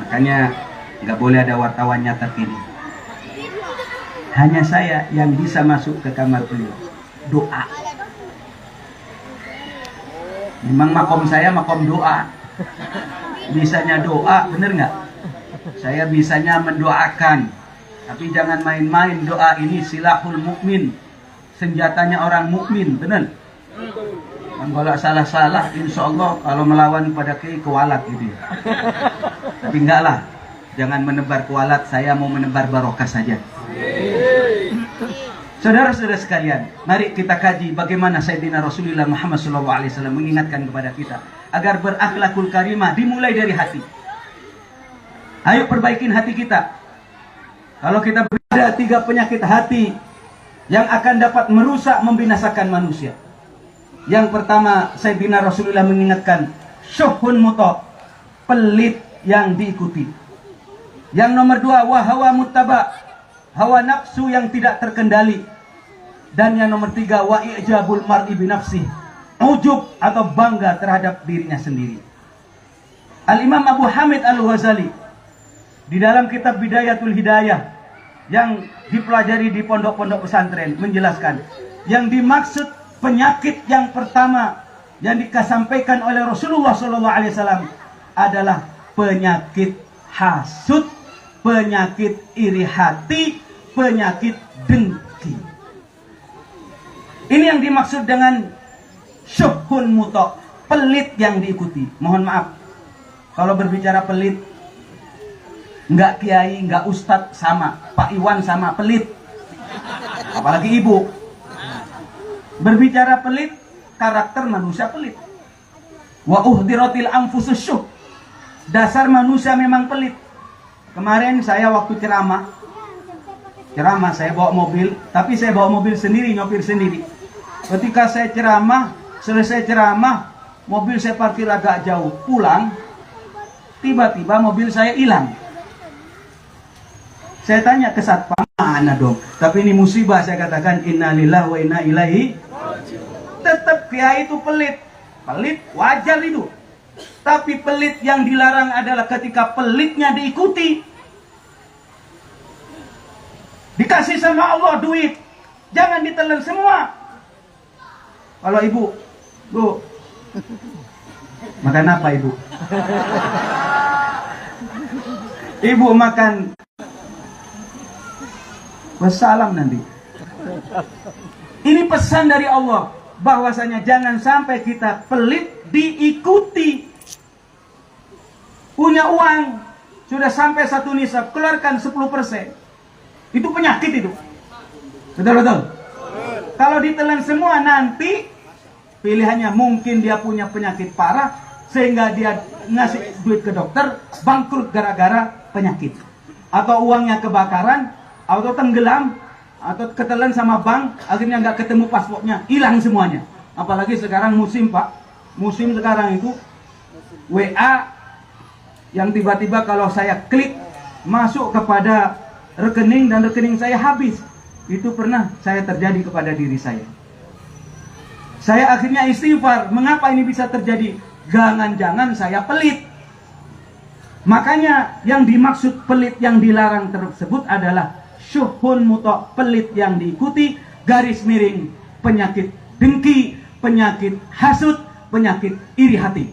Makanya nggak boleh ada wartawan nyatat ini. Hanya saya yang bisa masuk ke kamar beliau. Doa. Memang makom saya makom doa. Bisanya doa, bener nggak? Saya bisanya mendoakan, tapi jangan main-main. Doa ini silahul mukmin, senjatanya orang mukmin, benar? Kalau salah-salah, insya Allah kalau melawan pada kualat gitu. Tapi enggak lah, jangan menebar kualat. Saya mau menebar barokah saja. Saudara-saudara sekalian, mari kita kaji bagaimana Sayyidina Rasulullah Muhammad SAW mengingatkan kepada kita agar berakhlakul karimah dimulai dari hati. Ayo perbaikin hati kita. Kalau kita ada 3 penyakit hati yang akan dapat merusak, membinasakan manusia. Yang pertama, Sayyidina Rasulullah mengingatkan, syuhun muta, pelit yang diikuti. Yang nomor 2, wahawa muttaba, hawa nafsu yang tidak terkendali. Dan yang nomor 3, wa i'jabul mar'i binafsih, ujub atau bangga terhadap dirinya sendiri. Al-Imam Abu Hamid Al-Ghazali di dalam kitab Bidayatul Hidayah yang dipelajari di pondok-pondok pesantren menjelaskan, yang dimaksud penyakit yang pertama yang disampaikan oleh Rasulullah SAW adalah penyakit hasud, penyakit iri hati, penyakit dengki. Ini yang dimaksud dengan syuhun muta, pelit yang diikuti. Mohon maaf, kalau berbicara pelit, nggak kiai, nggak ustadz sama, Pak Iwan sama pelit, apalagi ibu. Berbicara pelit, karakter manusia pelit. Wa uhdiratil anfusus syuh, dasar manusia memang pelit. Kemarin saya waktu ceramah saya bawa mobil, tapi saya bawa mobil sendiri, nyopir sendiri. Ketika saya ceramah, selesai ceramah, mobil saya parkir agak jauh, pulang, tiba-tiba mobil saya hilang. Saya tanya ke satpam, mana dong? Tapi ini musibah, saya katakan innalillahi wa inna ilaihi. Tetap kiai itu pelit. Pelit wajar itu. Tapi pelit yang dilarang adalah ketika pelitnya diikuti. Dikasih sama Allah duit, jangan ditelan semua. Kalau ibu, Bu, makan apa ibu? Ibu makan wassalam nanti. Ini pesan dari Allah, bahwasanya jangan sampai kita pelit diikuti. Punya uang sudah sampai 1 nisab, keluarkan 10%. Itu penyakit itu. Betul-betul. Kalau ditelan semua, nanti pilihannya mungkin dia punya penyakit parah sehingga dia ngasih duit ke dokter, bangkrut gara-gara penyakit. Atau uangnya kebakaran, atau tenggelam, atau ketelan sama bank, akhirnya nggak ketemu paspornya, hilang semuanya. Apalagi sekarang musim, Pak. Musim sekarang itu WA yang tiba-tiba kalau saya klik masuk kepada rekening dan rekening saya habis. Itu pernah saya terjadi kepada diri saya. Saya akhirnya istighfar. Mengapa ini bisa terjadi? Jangan-jangan saya pelit. Makanya yang dimaksud pelit yang dilarang tersebut adalah syuhun mutok, pelit yang diikuti, garis miring, penyakit dengki, penyakit hasut, penyakit iri hati.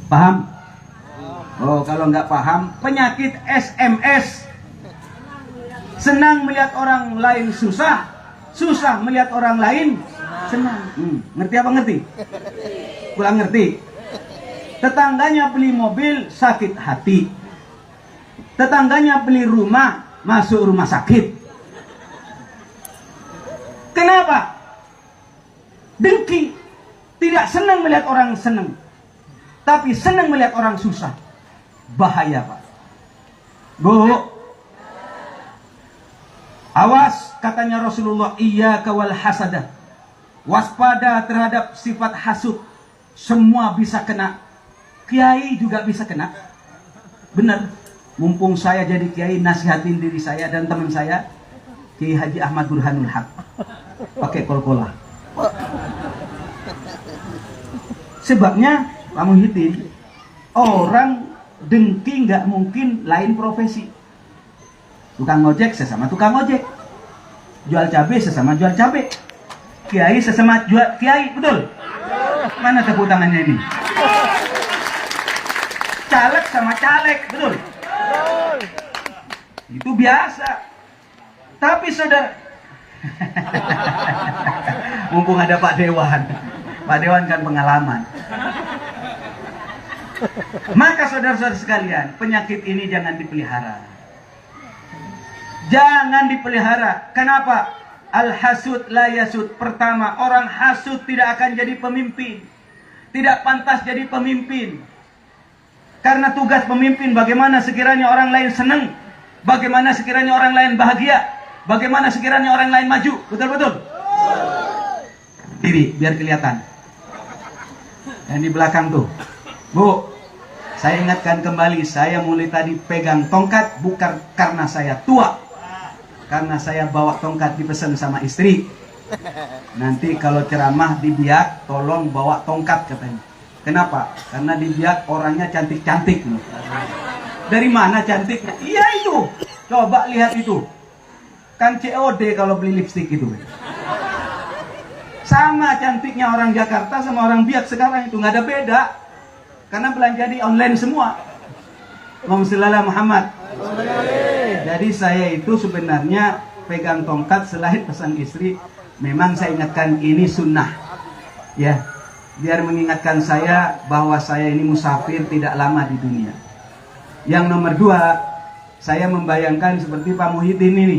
Paham? Oh, kalau nggak paham, penyakit SMS. Senang melihat orang lain susah, susah melihat orang lain senang. Ngerti apa ngerti? Kurang ngerti. Tetangganya beli mobil, sakit hati. Tetangganya beli rumah, masuk rumah sakit. Kenapa? Dengki. Tidak senang melihat orang senang, tapi senang melihat orang susah. Bahaya, Pak. Bu, awas, katanya Rasulullah, iyyaka wal hasadah. Waspada terhadap sifat hasud. Semua bisa kena. Kiai juga bisa kena. Benar. Mumpung saya jadi kiai, nasihatin diri saya dan teman saya, Kiai Haji Ahmad Burhanul Haq. Pakai kol-kola. Sebabnya, Pak Muhyiddin, orang dengki nggak mungkin lain profesi. Tukang ojek sesama tukang ojek. Jual cabai sesama jual cabai. Kiai sesama jual kiai, betul? Mana tepuk tangannya ini? Caleg sama caleg, betul? Itu biasa. Tapi saudara, mumpung ada Pak Dewan. Pak Dewan kan pengalaman. Maka saudara-saudara sekalian, penyakit ini jangan dipelihara. Jangan dipelihara. Kenapa? Al-hasud la yasud. Pertama, orang hasud tidak akan jadi pemimpin. Tidak pantas jadi pemimpin. Karena tugas pemimpin bagaimana sekiranya orang lain senang, bagaimana sekiranya orang lain bahagia, bagaimana sekiranya orang lain maju. Betul-betul? Diri, biar kelihatan. Yang di belakang tuh. Bu, saya ingatkan kembali, saya mulai tadi pegang tongkat bukan karena saya tua. Karena saya bawa tongkat dipesan sama istri. Nanti kalau ceramah di Biak, tolong bawa tongkat katanya. Kenapa? Karena di Biak orangnya cantik-cantik. Dari mana cantik? Iya itu. Coba lihat itu. Kan COD kalau beli lipstik itu. Sama cantiknya orang Jakarta sama orang Biak sekarang itu. Nggak ada beda. Karena belanja di online semua. Allahumma Muhammad. Jadi saya itu sebenarnya pegang tongkat selain pesan istri. Memang saya ingatkan ini sunnah. Ya. Biar mengingatkan saya bahwa saya ini musafir tidak lama di dunia. Yang nomor dua, saya membayangkan seperti Pak Muhyiddin ini.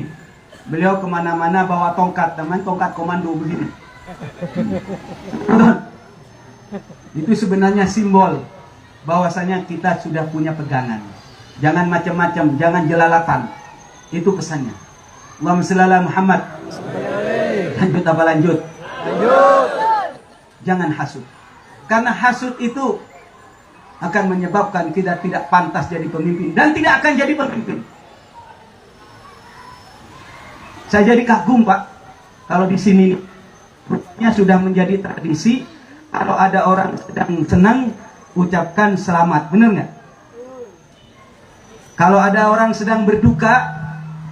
Beliau kemana-mana bawa tongkat, teman tongkat komando begini. Itu sebenarnya simbol bahwasanya kita sudah punya pegangan. Jangan macam-macam, jangan jelalatan. Itu pesannya. Allahumma shalli ala Muhammad. Lanjut apa lanjut? Lanjut. Jangan hasud. Karena hasud itu akan menyebabkan kita tidak pantas jadi pemimpin dan tidak akan jadi pemimpin. Saya jadi kagum, Pak. Kalau di sini sudah menjadi tradisi, kalau ada orang sedang senang, ucapkan selamat. Benar nggak? Kalau ada orang sedang berduka,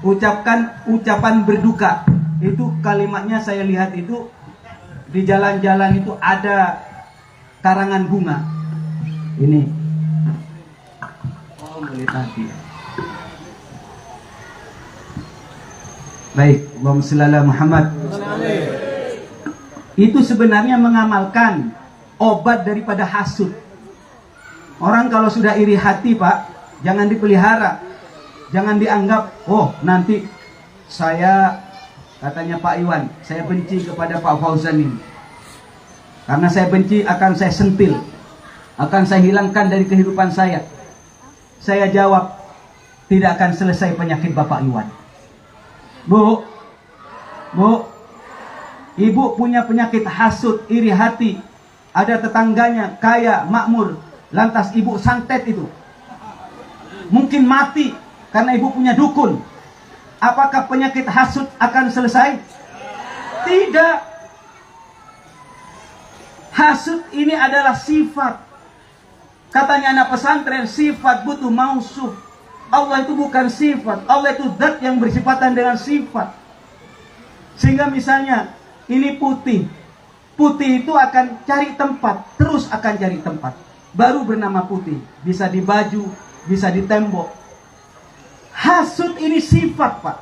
ucapkan ucapan berduka. Itu kalimatnya saya lihat itu di jalan-jalan itu ada karangan bunga. Ini. Oh, boleh tadi. Baik, Allahumma shalli ala Muhammad. Itu sebenarnya mengamalkan obat daripada hasud. Orang kalau sudah iri hati, Pak, jangan dipelihara. Jangan dianggap, oh nanti saya, katanya Pak Iwan, saya benci kepada Pak Fauzan ini. Karena saya benci akan saya sentil, akan saya hilangkan dari kehidupan saya. Saya jawab, tidak akan selesai penyakit Bapak Iwan. Bu, ibu punya penyakit hasud, iri hati. Ada tetangganya kaya, makmur, lantas ibu santet itu. mungkin mati karena ibu punya dukun. Apakah penyakit hasud akan selesai? Tidak. Hasud ini adalah sifat. Katanya anak pesantren, sifat butuh mausuf. Allah itu bukan sifat. Allah itu zat yang bersifatan dengan sifat. Sehingga misalnya ini putih. Putih itu akan cari tempat, terus akan cari tempat. Baru bernama putih. Bisa di baju, bisa di tembok. Hasud ini sifat, Pak.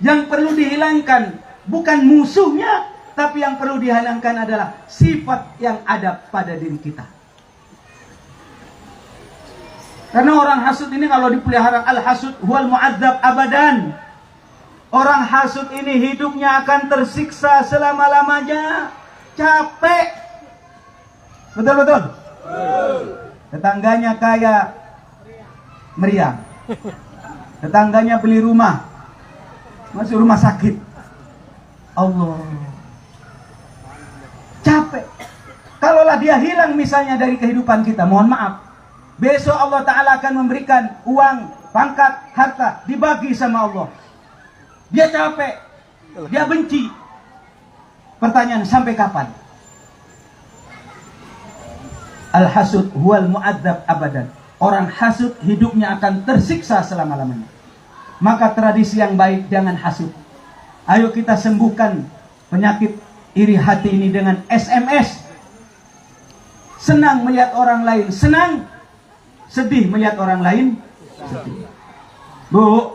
Yang perlu dihilangkan bukan musuhnya, tapi yang perlu dihilangkan adalah sifat yang ada pada diri kita. Karena orang hasud ini kalau dipelihara, al-hasud huwal mu'adzab abadan. Orang hasud ini hidupnya akan tersiksa selama-lamanya. Capek. Betul-betul? Tetangganya kaya, meriang. Tetangganya beli rumah, masuk rumah sakit. Allah, capek. Kalaulah dia hilang misalnya dari kehidupan kita, mohon maaf, besok Allah Ta'ala akan memberikan uang, pangkat, harta, dibagi sama Allah. Dia capek, dia benci. Pertanyaan, sampai kapan? Al-hasud huwal mu'adzab abadan. Orang hasud hidupnya akan tersiksa selama-lamanya. Maka tradisi yang baik, jangan hasud. Ayo kita sembuhkan penyakit iri hati ini dengan SMS. Senang melihat orang lain senang, sedih melihat orang lain sedih. Bu,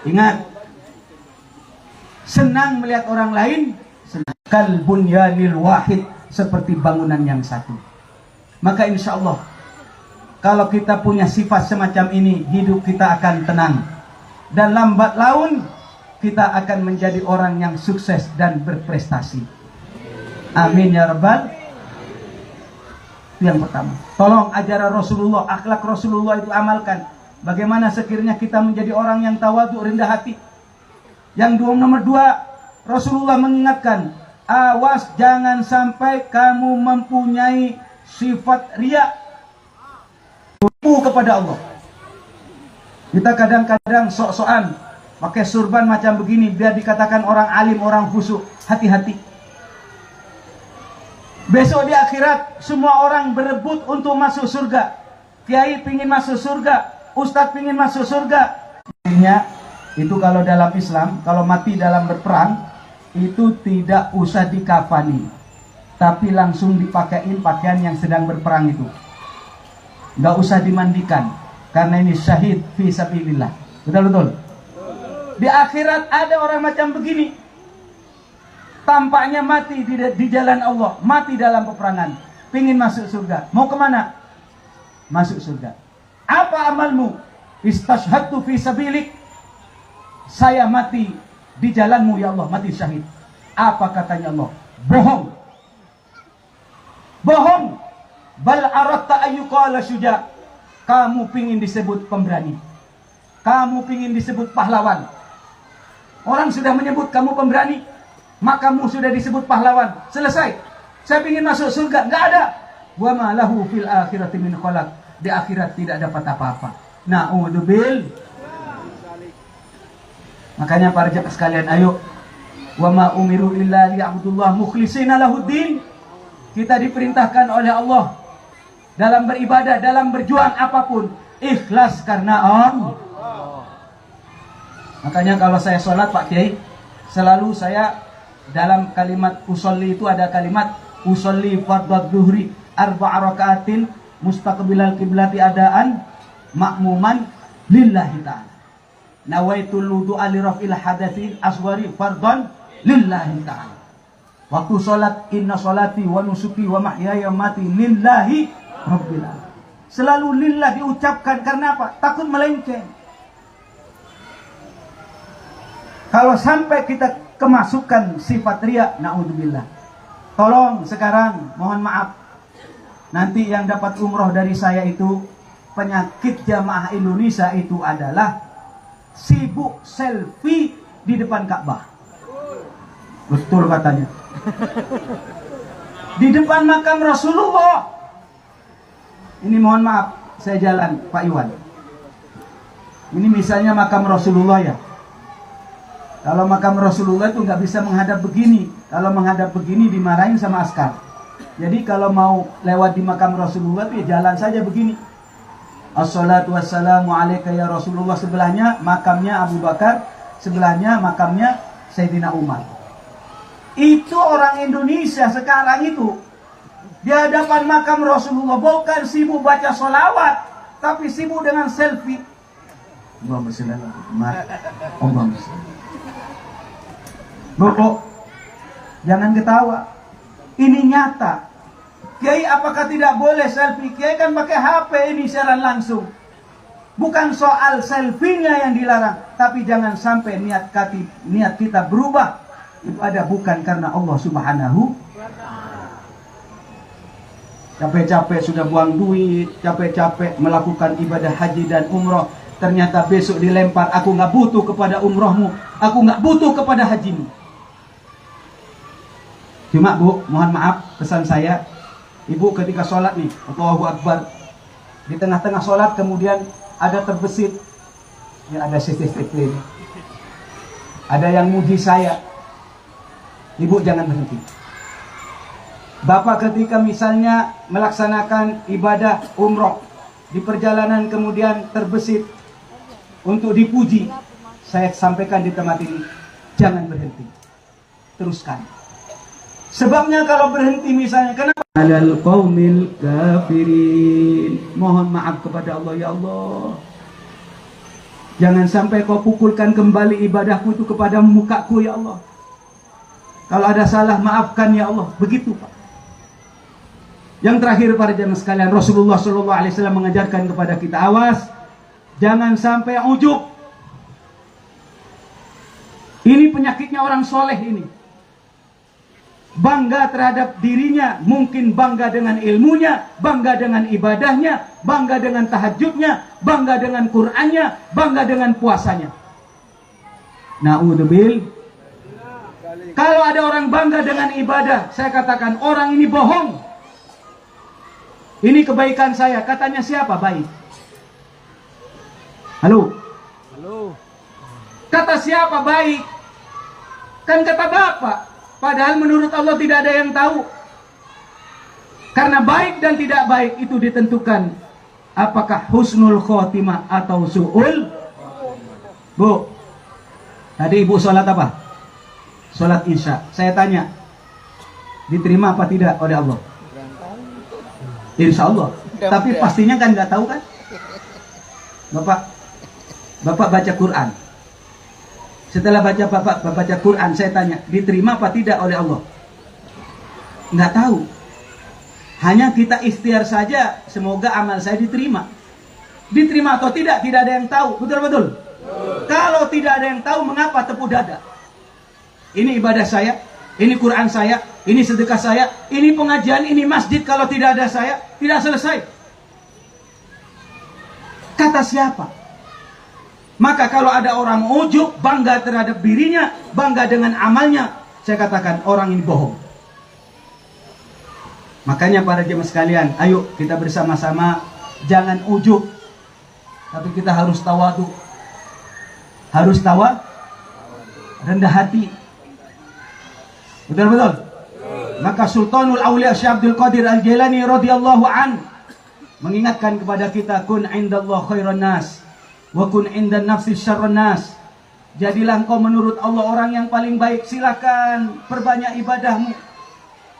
ingat, senang melihat orang lain senang. Kal bunyanil wahid, seperti bangunan yang satu. Maka insya Allah, kalau kita punya sifat semacam ini, hidup kita akan tenang. Dan lambat laun kita akan menjadi orang yang sukses dan berprestasi. Amin ya Rabbal. Itu yang pertama. Tolong ajaran Rasulullah, akhlak Rasulullah itu amalkan. Bagaimana sekiranya kita menjadi orang yang tawadhu, rendah hati. Nomor dua, Rasulullah mengingatkan, awas jangan sampai kamu mempunyai sifat riya, kepada Allah. Kita kadang-kadang sok-sokan pakai surban macam begini biar dikatakan orang alim, orang khusyuk. Hati-hati. Besok di akhirat semua orang berebut untuk masuk surga. Kiai pingin masuk surga, ustadz pingin masuk surga. Artinya itu kalau dalam Islam, kalau mati dalam berperang itu tidak usah dikafani, tapi langsung dipakein pakaian yang sedang berperang itu. Nggak usah dimandikan, karena ini syahid fi sabilillah. Betul-betul. Di akhirat ada orang macam begini, tampaknya mati di jalan Allah, mati dalam peperangan, pingin masuk surga. Mau kemana? Masuk surga. Apa amalmu? Istashhadtu fi sabilik. Saya mati di jalanmu ya Allah, mati syahid. Apa katanya Allah? Bohong. Bohong. Bal aratta ayyuqala syuja. Kamu pingin disebut pemberani, kamu pingin disebut pahlawan. Orang sudah menyebut kamu pemberani, maka kamu sudah disebut pahlawan. Selesai. Saya pingin masuk surga, nggak ada. Wa ma lahu fil akhirati min khalaq. Di akhirat tidak dapat apa-apa. Na'udzubil. Makanya para jemaah sekalian, ayo. Wa ma umiru illa liya'budullah mukhlishina lahuddin. Kita diperintahkan oleh Allah dalam beribadah, dalam berjuang apapun, ikhlas karena Allah. Makanya kalau saya sholat Pak Kiai, selalu saya dalam kalimat usolli itu ada kalimat usolli fardhu dhuhri arba'a rakaatin mustaqbilal qiblati adaan ma'muman lillahi ta'ala. Nawaitul wudu'a li raf'il hadatsil asghari fardhan lillahi ta'ala. Waktu sholat, inna sholati wa nusuki wa mahyaya mati lillahi rabbil alamin. Selalu lillah diucapkan karena apa? Takut melenceng. Kalau sampai kita kemasukan sifat riya, na'udzubillah. Tolong sekarang, mohon maaf, nanti yang dapat umroh dari saya itu, penyakit jamaah Indonesia itu adalah sibuk selfie di depan Ka'bah. Betul katanya. Di depan makam Rasulullah. Ini mohon maaf, saya jalan Pak Iwan. Ini misalnya makam Rasulullah ya. Kalau makam Rasulullah itu nggak bisa menghadap begini. Kalau menghadap begini dimarahin sama askar. Jadi kalau mau lewat di makam Rasulullah itu ya jalan saja begini. Assalatu wassalamu alaika ya Rasulullah. Sebelahnya makamnya Abu Bakar, sebelahnya makamnya Sayyidina Umar. Itu orang Indonesia sekarang itu di hadapan makam Rasulullah bukan sibuk baca sholawat, tapi sibuk dengan selfie. Allahumma shalli ala Muhammad. Allahumma shalli. Bu, jangan ketawa. Ini nyata. Kiai apakah tidak boleh selfie? Kiai kan pakai HP ini siaran langsung. Bukan soal selfie-nya yang dilarang, tapi jangan sampai niat kita berubah. Ibadah bukan karena Allah Subhanahu. Capek-capek sudah buang duit, capek-capek melakukan ibadah haji dan umroh, ternyata besok dilempar, aku nggak butuh kepada umrohmu, aku nggak butuh kepada hajimu. Cuma Bu, mohon maaf, pesan saya, Ibu ketika sholat nih, Allahu Akbar, di tengah-tengah sholat kemudian ada terbesit, ya ada CCTV ini, ada yang muji saya, Ibu jangan berhenti. Bapak ketika misalnya melaksanakan ibadah umroh, di perjalanan kemudian terbesit untuk dipuji, saya sampaikan di tempat ini, jangan berhenti, teruskan. Sebabnya kalau berhenti misalnya, kenapa? Alal qaumil kafirin. Mohon maaf kepada Allah, ya Allah. Jangan sampai kau pukulkan kembali ibadahku itu kepada mukaku, ya Allah. Kalau ada salah, maafkan ya Allah. Begitu Pak. Yang terakhir para jemaah sekalian, Rasulullah SAW mengajarkan kepada kita, awas, jangan sampai ujub. Ini penyakitnya orang soleh ini. Bangga terhadap dirinya, mungkin bangga dengan ilmunya, bangga dengan ibadahnya, bangga dengan tahajudnya, bangga dengan Qur'annya, bangga dengan puasanya. Na'udzubillah. Kalau ada orang bangga dengan ibadah, saya katakan orang ini bohong. Ini kebaikan saya, katanya siapa baik? Halo? Halo. Kata siapa baik? Kan kata Bapak. Padahal menurut Allah tidak ada yang tahu. Karena baik dan tidak baik itu ditentukan apakah husnul khotimah atau su'ul. Bu, tadi Ibu sholat apa? Sholat Isya. Saya tanya, diterima apa tidak oleh Allah? Insya Allah. Tapi pastinya kan nggak tahu kan? Bapak baca Quran. Setelah Bapak baca Quran, saya tanya, diterima apa tidak oleh Allah? Nggak tahu. Hanya kita ikhtiar saja, semoga amal saya diterima. Diterima atau tidak ada yang tahu. Betul-betul. Kalau tidak ada yang tahu, mengapa tepuk dada? Ini ibadah saya, ini Quran saya, ini sedekah saya, ini pengajian, ini masjid. Kalau tidak ada saya, tidak selesai. Kata siapa? Maka kalau ada orang ujub, bangga terhadap dirinya, bangga dengan amalnya, saya katakan orang ini bohong. Makanya para jemaah sekalian, ayo kita bersama-sama jangan ujub, tapi kita harus tawadu. Harus rendah hati. Betul-betul. Maka Sultanul Aulia Syekh Abdul Qadir Al-Jailani radhiyallahu an mengingatkan kepada kita, kun indallah khairan nas wa kun indan nafsi syarran nas. Jadilah engkau menurut Allah orang yang paling baik. Silakan perbanyak ibadahmu,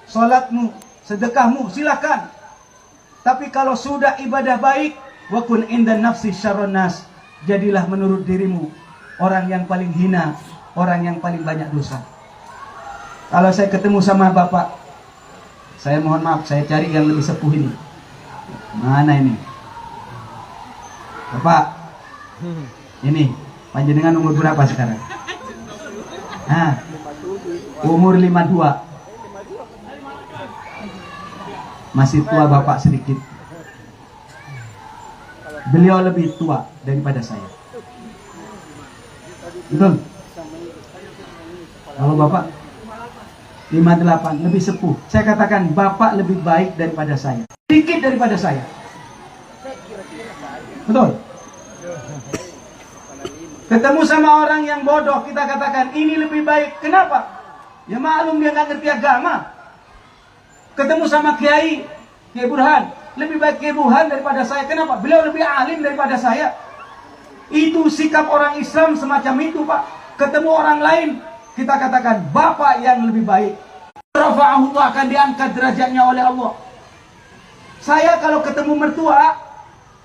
salatmu, sedekahmu, silakan. Tapi kalau sudah ibadah baik, wa kun indan nafsi syarran nas, jadilah menurut dirimu orang yang paling hina, orang yang paling banyak dosa. Kalau saya ketemu sama Bapak, saya mohon maaf, saya cari yang lebih sepuh ini. Mana ini? Bapak, ini panjenengan umur berapa sekarang? Umur 52. Masih tua Bapak sedikit. Beliau lebih tua daripada saya. Betul? Kalau Bapak 58, lebih sepuh. Saya katakan Bapak lebih baik daripada saya. Sedikit daripada saya. Betul? Ketemu sama orang yang bodoh, kita katakan ini lebih baik. Kenapa? Ya maklum dia nggak ngerti agama. Ketemu sama Kiai Burhan, lebih baik Kiai Burhan daripada saya. Kenapa? Beliau lebih alim daripada saya. Itu sikap orang Islam semacam itu, Pak. Ketemu orang lain, kita katakan bapak yang lebih baik. Rafa'ahullah, akan diangkat derajatnya oleh Allah. Saya kalau ketemu mertua,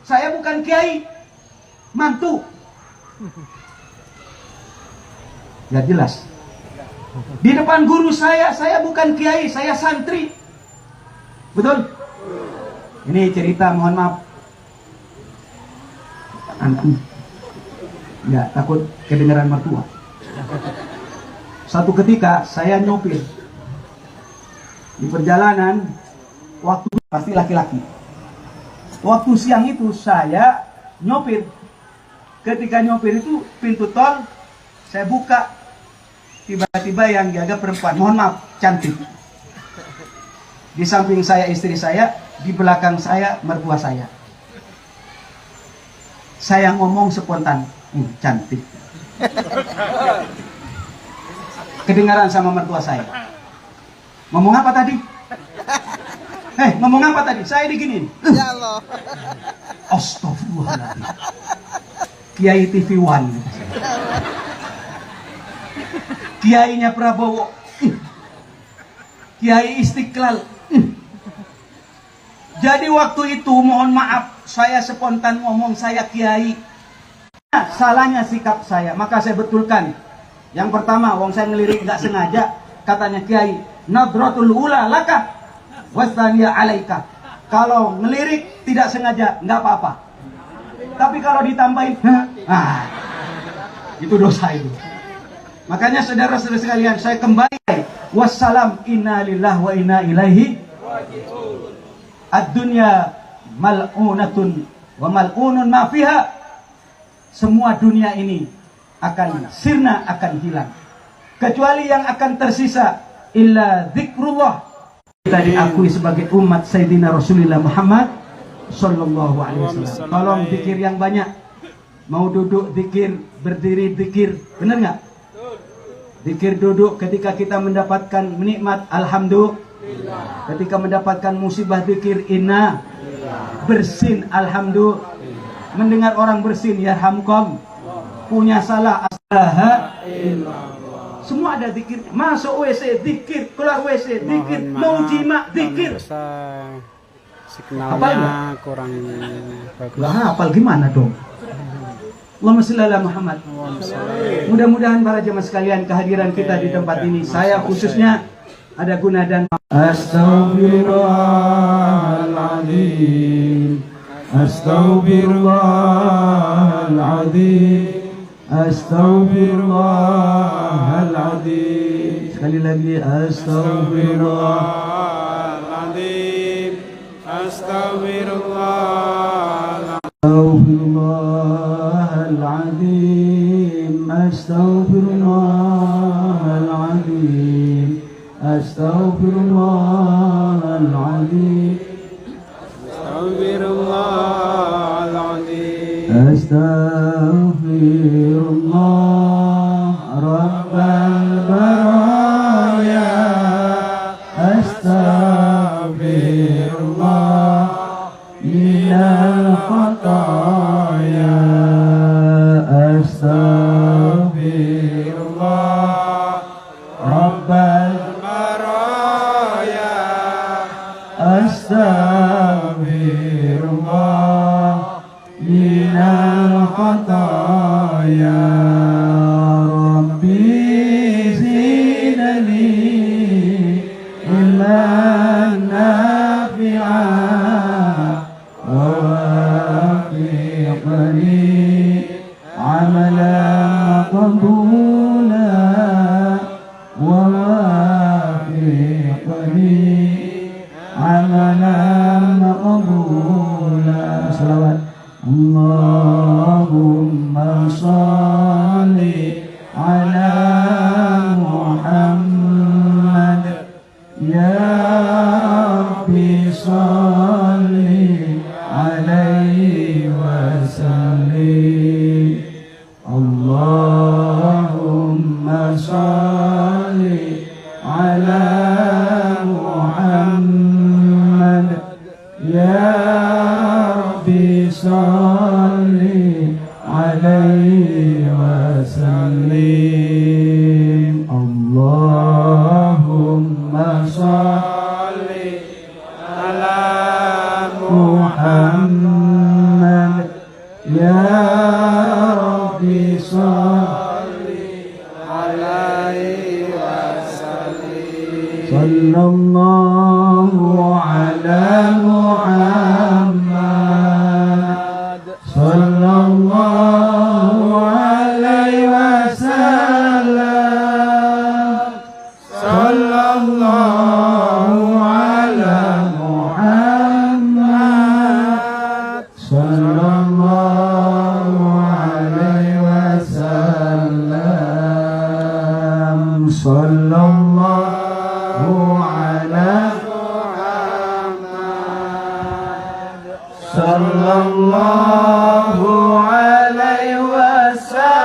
saya bukan kiai, mantu. Ya jelas. Di depan guru saya bukan kiai, saya santri. Betul? Ini cerita, mohon maaf. Ya, takut kedengaran mertua. Satu ketika saya nyopir di perjalanan, waktu pasti laki-laki. Waktu siang itu saya nyopir. Ketika nyopir itu pintu tol saya buka, tiba-tiba yang jaga perempuan, mohon maaf, cantik. Di samping saya istri saya, di belakang saya mertua saya. Saya ngomong spontan, cantik. Kedengaran sama mertua saya. Ngomong apa tadi? Ngomong apa tadi? Saya diginiin. Ya Allah. Astagfirullahaladzim. Kiai TV One. Kiainya Prabowo. Kiai Istiqlal. Jadi waktu itu mohon maaf, saya spontan ngomong saya kiai. Nah, salahnya sikap saya, maka saya betulkan. Yang pertama, wong saya ngelirik nggak sengaja, katanya kiai, nadratul ula laka wasaniya alaika. Kalau ngelirik tidak sengaja nggak apa-apa. Tapi kalau ditambahin, itu dosa itu. Makanya saudara-saudara sekalian, saya kembali. Wassalam, inna lillahi wa inna ilaihi raji'un. Ad-dunya mal'unatun wa mal'unun ma fiha. Semua dunia ini akan sirna, akan hilang. Kecuali yang akan tersisa illa zikrullah. Kita diakui sebagai umat Sayyidina Rasulullah Muhammad Sallallahu Alaihi Wasallam. Tolong zikir yang banyak. Mau duduk zikir, berdiri zikir, benar nggak? Zikir duduk ketika kita mendapatkan nikmat, alhamdulillah. Ketika mendapatkan musibah, zikir inna. Bersin, alhamdulillah. Mendengar orang bersin, yarhamkum. Punya salah, aslaha. Semua ada zikir. Masuk WC, zikir. Keluar WC, zikir. Mau jima, zikir. Signalnya kurang bagus. Lah, hafal gimana dong? Allahumma shalli ala Muhammad. Mudah-mudahan para jemaah sekalian, kehadiran kita di tempat ini, saya khususnya ada guna dan Astaghfirullahaladzim. Astaghfirullahaladzim. Astaghfirullahaladzim. Sekali lagi, Astaghfirullahaladzim. Astaghfirullahaladzim. Astaghfirullahaladzim. Astaghfirullahaladzim. Astaghfirullahaladzim. Astaghfirullah Rabbal baraya. Astaghfirullah minal khataya. Astaghfirullah Rabbal Baraya. Astaghfirullah minal khataya. Sallallahu ala Muhammad. Sallallahu alaihi wasallam. Sallallahu ala Muhammad. Sallallahu alaihi wasallam. Sallallahu ala Muhammad. Sallallahu alaihi wasallam.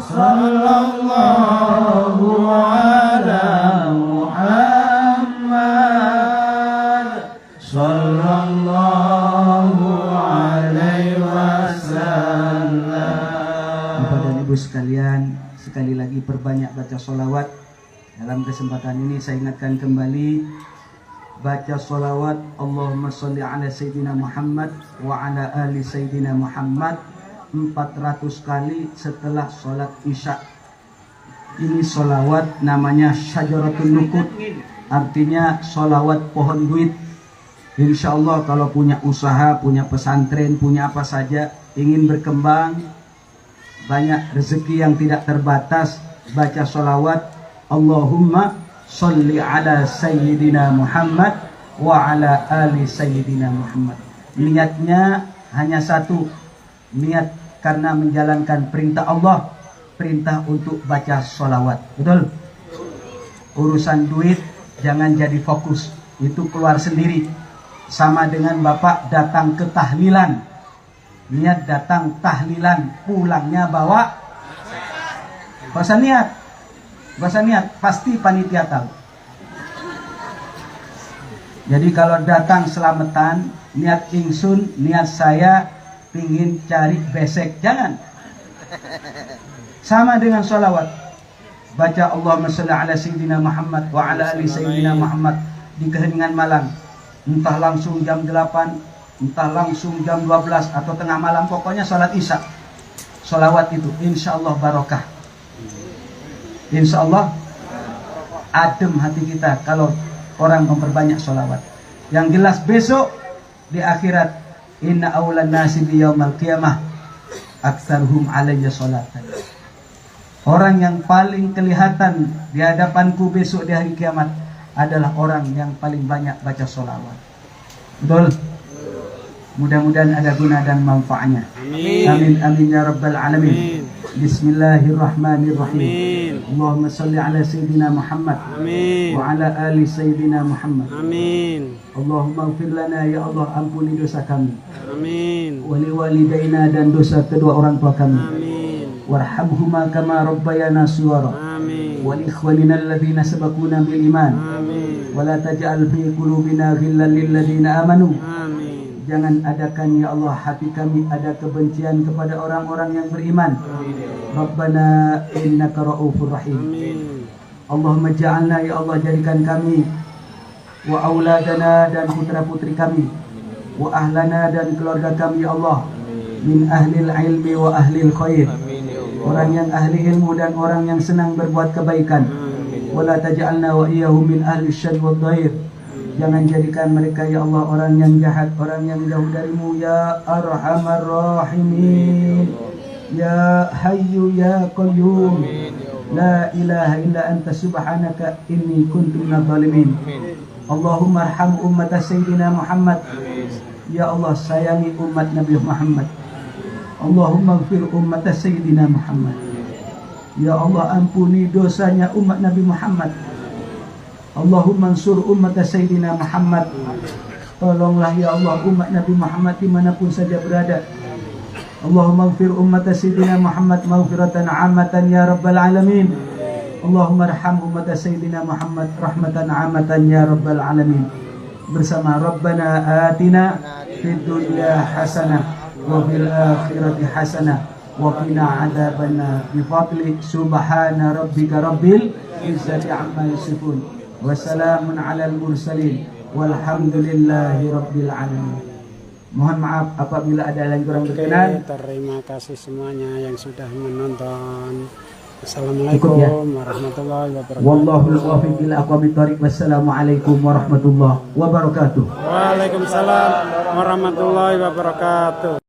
Sallallahu ala Muhammad. Sallallahu alaihi wasallam. Bapak dan Ibu sekalian, sekali lagi perbanyak baca sholawat. Dalam kesempatan ini saya ingatkan kembali, baca sholawat Allahumma sholli ala Sayyidina Muhammad wa ala ali Sayyidina Muhammad 400 kali setelah sholat isya. Ini sholawat namanya Syajaratul Nuqud, artinya sholawat pohon duit. Insya Allah kalau punya usaha, punya pesantren, punya apa saja, ingin berkembang, banyak rezeki yang tidak terbatas, baca sholawat Allahumma sholli ala Sayyidina Muhammad wa ala ali Sayyidina Muhammad. Niatnya hanya satu, niat karena menjalankan perintah Allah, perintah untuk baca sholawat. Betul? Urusan duit jangan jadi fokus, itu keluar sendiri. Sama dengan Bapak datang ke tahlilan, niat datang tahlilan, pulangnya bawa bahasa niat, pasti panitia tahu. Jadi kalau datang selamatan, niat ingsun, niat saya pingin cari besek, jangan. Sama dengan sholawat, baca Allahumma sholli ala Sayyidina Muhammad wa ala ali Sayyidina Muhammad di keheningan malam, entah langsung jam 8, entah langsung jam 12 atau tengah malam, pokoknya sholat isya. Sholawat itu insya Allah barokah, insya Allah adem hati kita kalau orang memperbanyak sholawat. Yang jelas besok di akhirat, inna awlan nasi di yaumal qiyamah aktsaruhum alayya sholatan. Orang yang paling kelihatan di hadapanku besok di hari kiamat adalah orang yang paling banyak baca sholawat. Betul? Mudah-mudahan ada guna dan manfaatnya. Amin. Amin amin ya rabbal alamin. Amin. Bismillahirrahmanirrahim. Amin. Allahumma salli ala Sayyidina Muhammad Amin. wa ala ali Sayyidina Muhammad. Amin. Allahumma ighfir lana ya Allah, ampuni dosa kami. Amin. Wali walidaina, dan dosa kedua orang tua kami. Amin. Warhamhuma kama rabbayana shighara. Amin. Wal ikhwanina alladhina sabaquna bil iman. Amin. Wa la taj'al fi qulubina ghillan lil ladzina amanu. Amin. Jangan adakan ya Allah hati kami ada kebencian kepada orang-orang yang beriman. Rabbana innaka ra'ufur rahim. Amin. Allahumma ja'alna ya Allah, jadikan kami wa auladana, dan putra-putri kami, wa ahlana, dan keluarga kami ya Allah, min ahlil ilmi wa ahlil khair, orang yang ahli ilmu dan orang yang senang berbuat kebaikan. Wala taj'alna wa iyyahum min ahli syarri wad dhair. Jangan jadikan mereka ya Allah orang yang jahat, orang yang jauh darimu ya arhamar rahimin. Ya hayyu ya qayyum, la ilaha illa anta subhanaka inni kuntu minadh dhalimin. Allahumma arham ummat Sayyidina Muhammad. Ya Allah, sayangi umat Nabi Muhammad. Allahumma ighfir ummat Sayyidina Muhammad. Ya Allah, ampuni dosanya umat Nabi Muhammad. Allahumma ansur ummat Sayyidina Muhammad. Tolonglah ya Allah umat Nabi Muhammad dimanapun saja berada. Allahumma ighfir ummat Sayyidina Muhammad maghfiratan 'ammatan ya rabbal alamin. Allahumma arham ummat Sayyidina Muhammad rahmatan 'ammatan ya rabbal alamin. Bersama Rabbana atina fid dunya hasanah wa fil akhirati hasanah wa qina adzabannar. Bi fadli subhana rabbika rabbil izzati amma yasifun. Wassalamun alal mursalin walhamdulillahi rabbil alamin. Mohon maaf apabila ada yang kurang berkenan. Terima kasih semuanya yang sudah menonton. Assalamualaikum warahmatullahi wabarakatuh. Wallahu muwaffiq ila aqwamit thoriq. Wassalamualaikum warahmatullahi wabarakatuh. Waalaikumsalam warahmatullahi wabarakatuh.